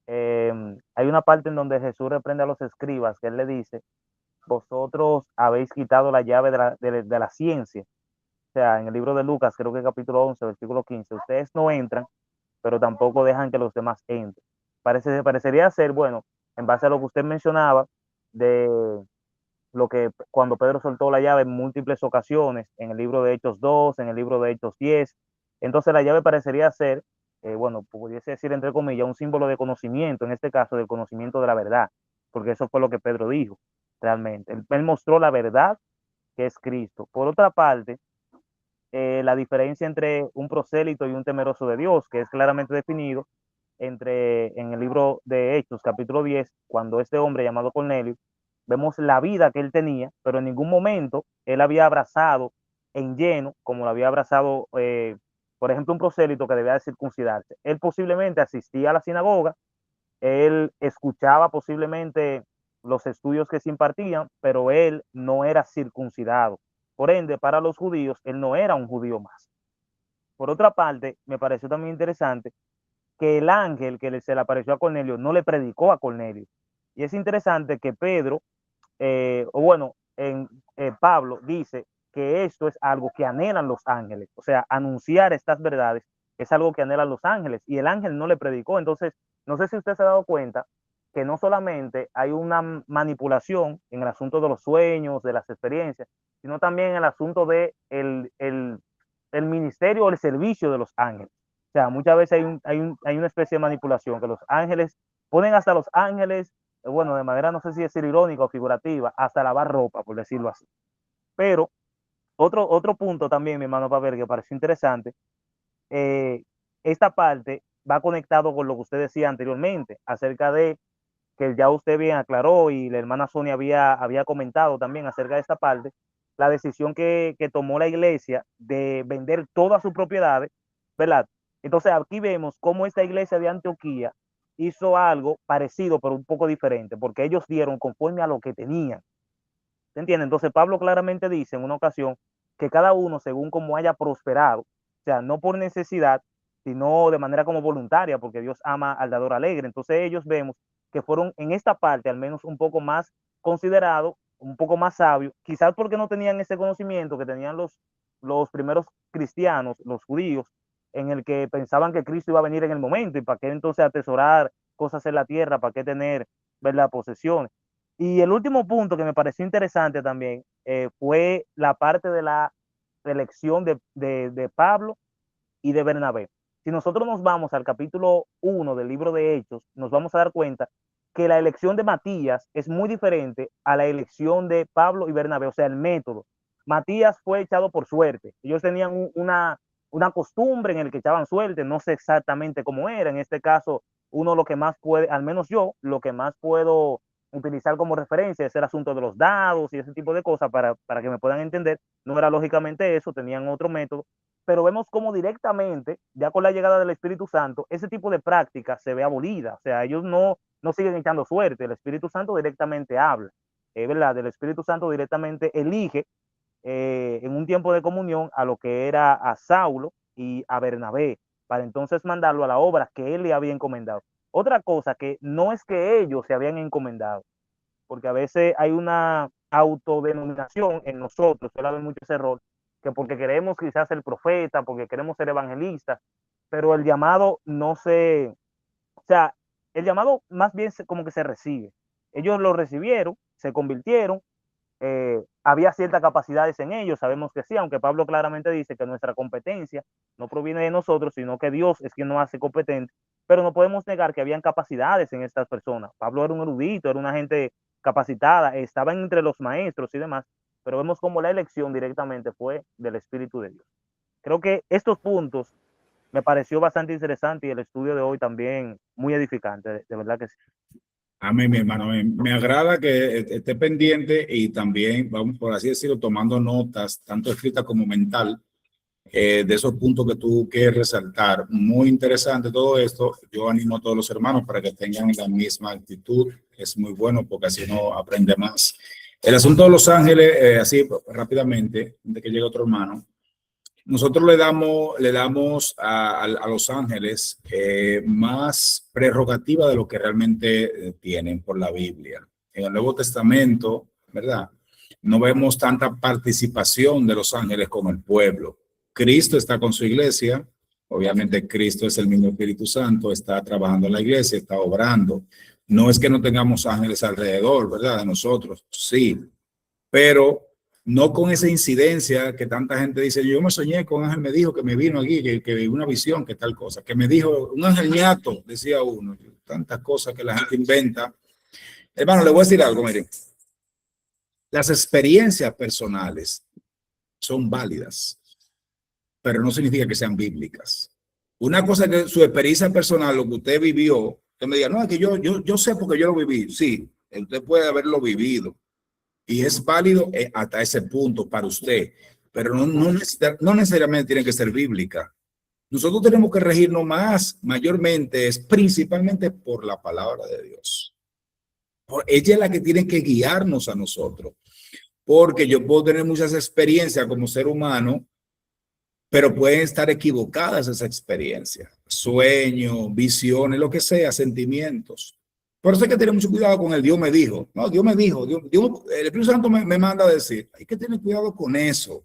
hay una parte en donde Jesús reprende a los escribas, que él le dice, vosotros habéis quitado la llave de la ciencia. O sea, en el libro de Lucas, creo que capítulo 11, versículo 15, ustedes no entran, pero tampoco dejan que los demás entren. Parecería ser, bueno, en base a lo que usted mencionaba, de lo que cuando Pedro soltó la llave en múltiples ocasiones, en el libro de Hechos 2, en el libro de Hechos 10, entonces la llave parecería ser, bueno, pudiese decir entre comillas, un símbolo de conocimiento, en este caso del conocimiento de la verdad, porque eso fue lo que Pedro dijo, realmente. Él mostró la verdad que es Cristo. Por otra parte, la diferencia entre un prosélito y un temeroso de Dios, que es claramente definido en el libro de Hechos, capítulo 10, cuando este hombre llamado Cornelio, vemos la vida que él tenía, pero en ningún momento él había abrazado en lleno, como lo había abrazado, por ejemplo, un prosélito que debía de circuncidarse. Él posiblemente asistía a la sinagoga, él escuchaba posiblemente los estudios que se impartían, pero él no era circuncidado. Por ende, para los judíos, él no era un judío más. Por otra parte, me pareció también interesante que el ángel que se le apareció a Cornelio no le predicó a Cornelio. Y es interesante que Pedro, o bueno, Pablo dice que esto es algo que anhelan los ángeles. O sea, anunciar estas verdades es algo que anhelan los ángeles. Y el ángel no le predicó. Entonces, no sé si usted se ha dado cuenta que no solamente hay una manipulación en el asunto de los sueños, de las experiencias, sino también en el asunto de el ministerio o el servicio de los ángeles. O sea, muchas veces hay una especie de manipulación que los ángeles ponen hasta los ángeles, bueno, de manera no sé si decir irónica o figurativa, hasta lavar ropa, por decirlo así. Pero otro punto también, mi hermano Pavel, que pareció interesante, esta parte va conectado con lo que usted decía anteriormente, acerca de que ya usted bien aclaró y la hermana Sonia había comentado también acerca de esta parte, la decisión que tomó la iglesia de vender todas sus propiedades, ¿verdad? Entonces aquí vemos cómo esta iglesia de Antioquía hizo algo parecido, pero un poco diferente, porque ellos dieron conforme a lo que tenían. ¿Se entiende? Entonces Pablo claramente dice en una ocasión que cada uno según como haya prosperado, o sea, no por necesidad, sino de manera como voluntaria, porque Dios ama al dador alegre. Entonces ellos vemos que fueron en esta parte al menos un poco más considerados, un poco más sabios, quizás porque no tenían ese conocimiento que tenían los primeros cristianos, los judíos, en el que pensaban que Cristo iba a venir en el momento y para qué entonces atesorar cosas en la tierra, para qué tener, ver la posesión. Y el último punto que me pareció interesante también fue la parte de la elección de Pablo y de Bernabé. Si nosotros nos vamos al capítulo 1 del libro de Hechos, nos vamos a dar cuenta que la elección de Matías es muy diferente a la elección de Pablo y Bernabé, o sea, el método. Matías fue echado por suerte. Ellos tenían una costumbre en el que echaban suerte, no sé exactamente cómo era. En este caso, uno lo que más puede, al menos yo, lo que más puedo utilizar como referencia es el asunto de los dados y ese tipo de cosas para que me puedan entender. No era lógicamente eso, tenían otro método, pero vemos cómo directamente, ya con la llegada del Espíritu Santo, ese tipo de práctica se ve abolida. O sea, ellos no siguen echando suerte, el Espíritu Santo directamente habla, ¿verdad? El Espíritu Santo directamente elige en un tiempo de comunión a lo que era a Saulo y a Bernabé, para entonces mandarlo a la obra que él le había encomendado. Otra cosa que no es que ellos se habían encomendado, porque a veces hay una autodenominación en nosotros, suele haber mucho ese error, que porque queremos quizás ser profeta, porque queremos ser evangelistas, pero el llamado no se, o sea, el llamado más bien como que se recibe. Ellos lo recibieron, se convirtieron, había ciertas capacidades en ellos, sabemos que sí, aunque Pablo claramente dice que nuestra competencia no proviene de nosotros, sino que Dios es quien nos hace competente, pero no podemos negar que habían capacidades en estas personas. Pablo era un erudito, era una gente capacitada, estaba entre los maestros y demás, pero vemos como la elección directamente fue del Espíritu de Dios. Creo que estos puntos me pareció bastante interesante y el estudio de hoy también muy edificante, de verdad que sí. A mí, mi hermano, me agrada que esté pendiente y también, vamos por así decirlo, tomando notas, tanto escritas como mental, de esos puntos que tú quieres resaltar. Muy interesante todo esto. Yo animo a todos los hermanos para que tengan la misma actitud. Es muy bueno porque así uno aprende más. El asunto de los ángeles, así rápidamente, de que llegue otro hermano, nosotros le damos a los ángeles más prerrogativa de lo que realmente tienen por la Biblia. En el Nuevo Testamento, ¿verdad? No vemos tanta participación de los ángeles como el pueblo. Cristo está con su iglesia. Obviamente Cristo es el mismo Espíritu Santo, está trabajando en la iglesia, está obrando. No es que no tengamos ángeles alrededor, ¿verdad? De nosotros, sí, pero no con esa incidencia que tanta gente dice, yo me soñé con un ángel, me dijo que me vino aquí, que vi una visión, que tal cosa, que me dijo un ángel ñato, decía uno, tantas cosas que la gente inventa. Hermano, le voy a decir algo, miren, las experiencias personales son válidas, pero no significa que sean bíblicas. Una cosa que su experiencia personal, lo que usted vivió, usted me diga, no, es que yo sé porque yo lo viví. Sí, usted puede haberlo vivido y es válido hasta ese punto para usted, pero no necesariamente tiene que ser bíblica. Nosotros tenemos que regirnos mayormente, es principalmente por la palabra de Dios. Ella es la que tiene que guiarnos a nosotros, porque yo puedo tener muchas experiencias como ser humano, pero pueden estar equivocadas esas experiencias, sueños, visiones, lo que sea, sentimientos. Por eso hay que tener mucho cuidado con el Dios me dijo. No, Dios me dijo, el Espíritu Santo me manda a decir, hay que tener cuidado con eso,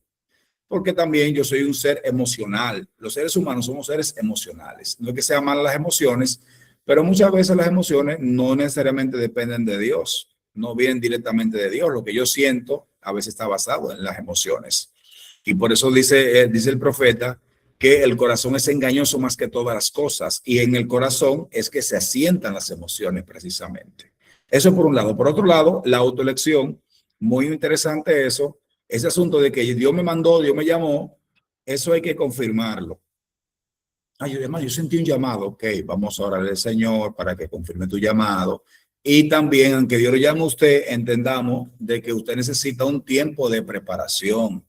porque también yo soy un ser emocional. Los seres humanos somos seres emocionales. No es que sean malas las emociones, pero muchas veces las emociones no necesariamente dependen de Dios, no vienen directamente de Dios. Lo que yo siento a veces está basado en las emociones. Y por eso dice el profeta que el corazón es engañoso más que todas las cosas. Y en el corazón es que se asientan las emociones precisamente. Eso por un lado. Por otro lado, la autoelección, muy interesante eso. Ese asunto de que Dios me mandó, Dios me llamó, eso hay que confirmarlo. Yo sentí un llamado. Ok, vamos a orarle al Señor para que confirme tu llamado. Y también, aunque Dios lo llame a usted, entendamos de que usted necesita un tiempo de preparación.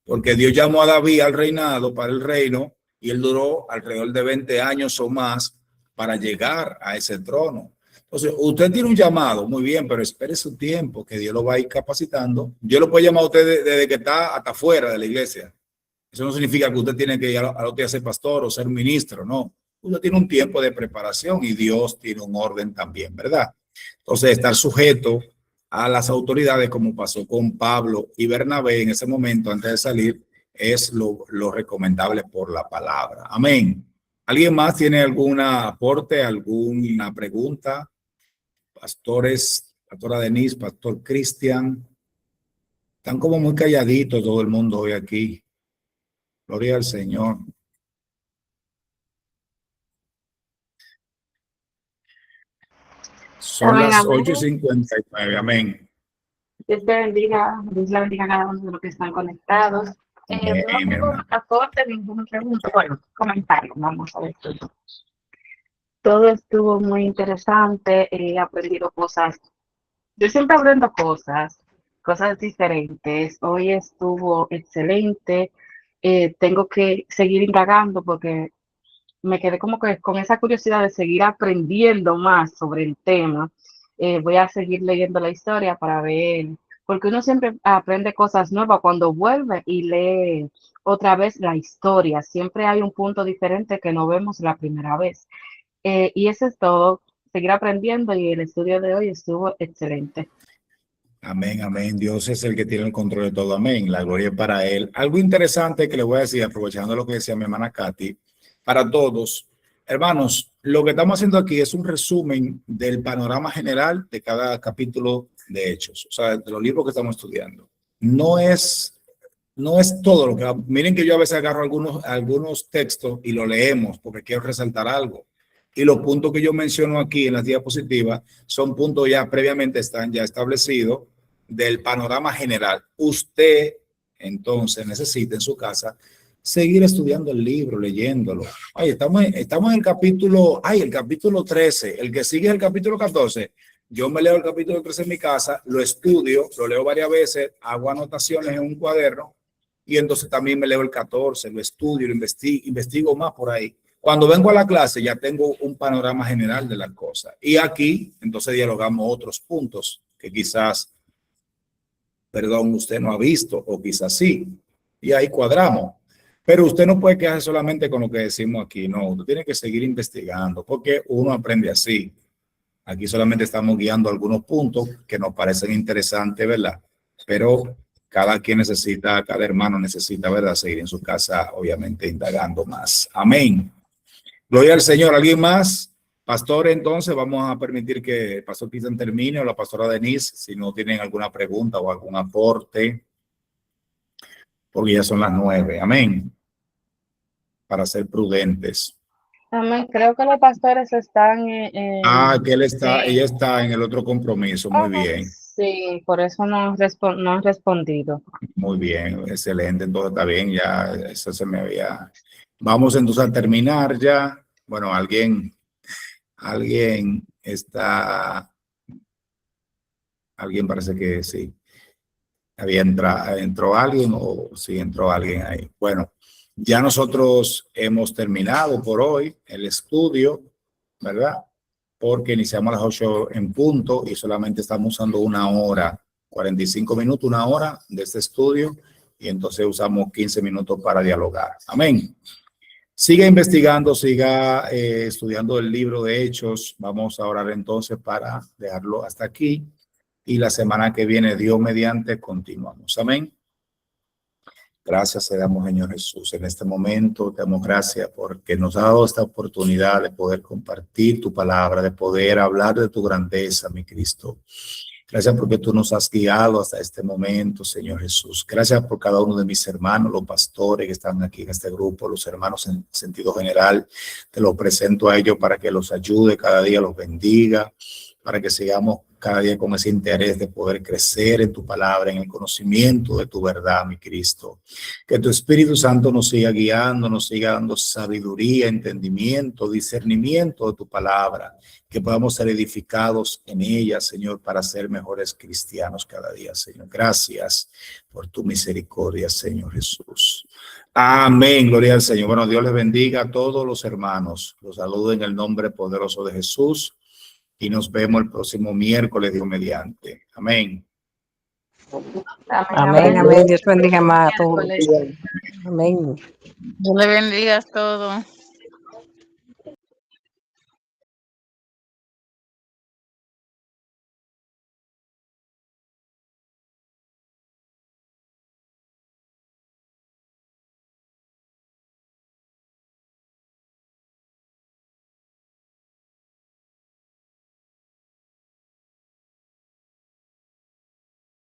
Porque Dios llamó a David al reinado, para el reino, y él duró alrededor de 20 años o más para llegar a ese trono. Entonces, usted tiene un llamado, muy bien, pero espere su tiempo, que Dios lo va a ir capacitando. Dios lo puede llamar a usted desde que está hasta fuera de la iglesia. Eso no significa que usted tiene que ir a usted a ser pastor o ser ministro, no. Usted tiene un tiempo de preparación y Dios tiene un orden también, ¿verdad? Entonces, estar sujeto a las autoridades, como pasó con Pablo y Bernabé en ese momento antes de salir, es lo recomendable por la palabra. Amén. ¿Alguien más tiene algún aporte, alguna pregunta? Pastores, pastora Denise, pastor Cristian. Están como muy calladitos todo el mundo hoy aquí. Gloria al Señor. Son Amén, las amén. 8:59. Amén. Dios te bendiga, Dios la bendiga a cada uno de los que están conectados. Amén, No mi tengo hermano. aporte, ninguna pregunta. Bueno, comentario, vamos a ver todo. Todo estuvo muy interesante, he aprendido cosas. Yo siempre aprendo cosas diferentes. Hoy estuvo excelente. Tengo que seguir indagando porque me quedé como que con esa curiosidad de seguir aprendiendo más sobre el tema. Voy a seguir leyendo la historia para ver, porque uno siempre aprende cosas nuevas cuando vuelve y lee otra vez la historia. Siempre hay un punto diferente que no vemos la primera vez. Y eso es todo, seguir aprendiendo y el estudio de hoy estuvo excelente. Amén, amén. Dios es el que tiene el control de todo. Amén. La gloria es para Él. Algo interesante que le voy a decir, aprovechando lo que decía mi hermana Katy, para todos, hermanos, lo que estamos haciendo aquí es un resumen del panorama general de cada capítulo de Hechos, o sea, de los libros que estamos estudiando. No es todo lo que... Miren que yo a veces agarro algunos textos y lo leemos porque quiero resaltar algo. Y los puntos que yo menciono aquí en las diapositivas son puntos ya previamente están ya establecidos del panorama general. Usted entonces necesita en su casa seguir estudiando el libro, leyéndolo. Ay, estamos en el capítulo 13, el que sigue es el capítulo 14. Yo me leo el capítulo 13 en mi casa, lo estudio, lo leo varias veces, hago anotaciones en un cuaderno y entonces también me leo el 14, lo estudio, lo investigo más por ahí. Cuando vengo a la clase ya tengo un panorama general de las cosas. Y aquí entonces dialogamos otros puntos que quizás perdón, usted no ha visto, o quizás sí, y ahí cuadramos. Pero usted no puede quedarse solamente con lo que decimos aquí, no, usted tiene que seguir investigando, porque uno aprende así. Aquí solamente estamos guiando algunos puntos que nos parecen interesantes, ¿verdad? Pero cada quien necesita, cada hermano necesita, ¿verdad? Seguir en su casa, obviamente, indagando más. Amén. Gloria al Señor. ¿Alguien más? Pastor, entonces vamos a permitir que el pastor Cristian termine, o la pastora Denise, si no tienen alguna pregunta o algún aporte, porque ya son las 9. Amén. Para ser prudentes. Amén. Creo que los pastores están Que él está, sí. ella está en el otro compromiso. Muy bien. Sí, por eso no han respondido. Muy bien, excelente. Entonces está bien, ya eso se me había. Vamos entonces a terminar ya. Bueno, alguien está, alguien parece que sí. Entró alguien o sí entró alguien ahí. Bueno, ya nosotros hemos terminado por hoy el estudio, ¿verdad? Porque iniciamos a las 8 en punto y solamente estamos usando 1 hora, 45 minutos, 1 hora de este estudio, y entonces usamos 15 minutos para dialogar. Amén. Siga investigando, siga estudiando el libro de Hechos. Vamos a orar entonces para dejarlo hasta aquí. Y la semana que viene, Dios mediante, continuamos. Amén. Gracias te damos, Señor Jesús. En este momento te damos gracias porque nos ha dado esta oportunidad de poder compartir tu palabra, de poder hablar de tu grandeza, mi Cristo. Gracias porque tú nos has guiado hasta este momento, Señor Jesús. Gracias por cada uno de mis hermanos, los pastores que están aquí en este grupo, los hermanos en sentido general. Te los presento a ellos para que los ayude, cada día los bendiga, para que sigamos cada día con ese interés de poder crecer en tu palabra, en el conocimiento de tu verdad, mi Cristo. Que tu Espíritu Santo nos siga guiando, nos siga dando sabiduría, entendimiento, discernimiento de tu palabra, que podamos ser edificados en ella, Señor, para ser mejores cristianos cada día, Señor. Gracias por tu misericordia, Señor Jesús. Amén, gloria al Señor. Bueno, Dios les bendiga a todos los hermanos. Los saludo en el nombre poderoso de Jesús. Y nos vemos el próximo miércoles, Dios mediante. Amén. Amén, amén. Dios bendiga más a todos. Amén. Dios le bendiga a todos.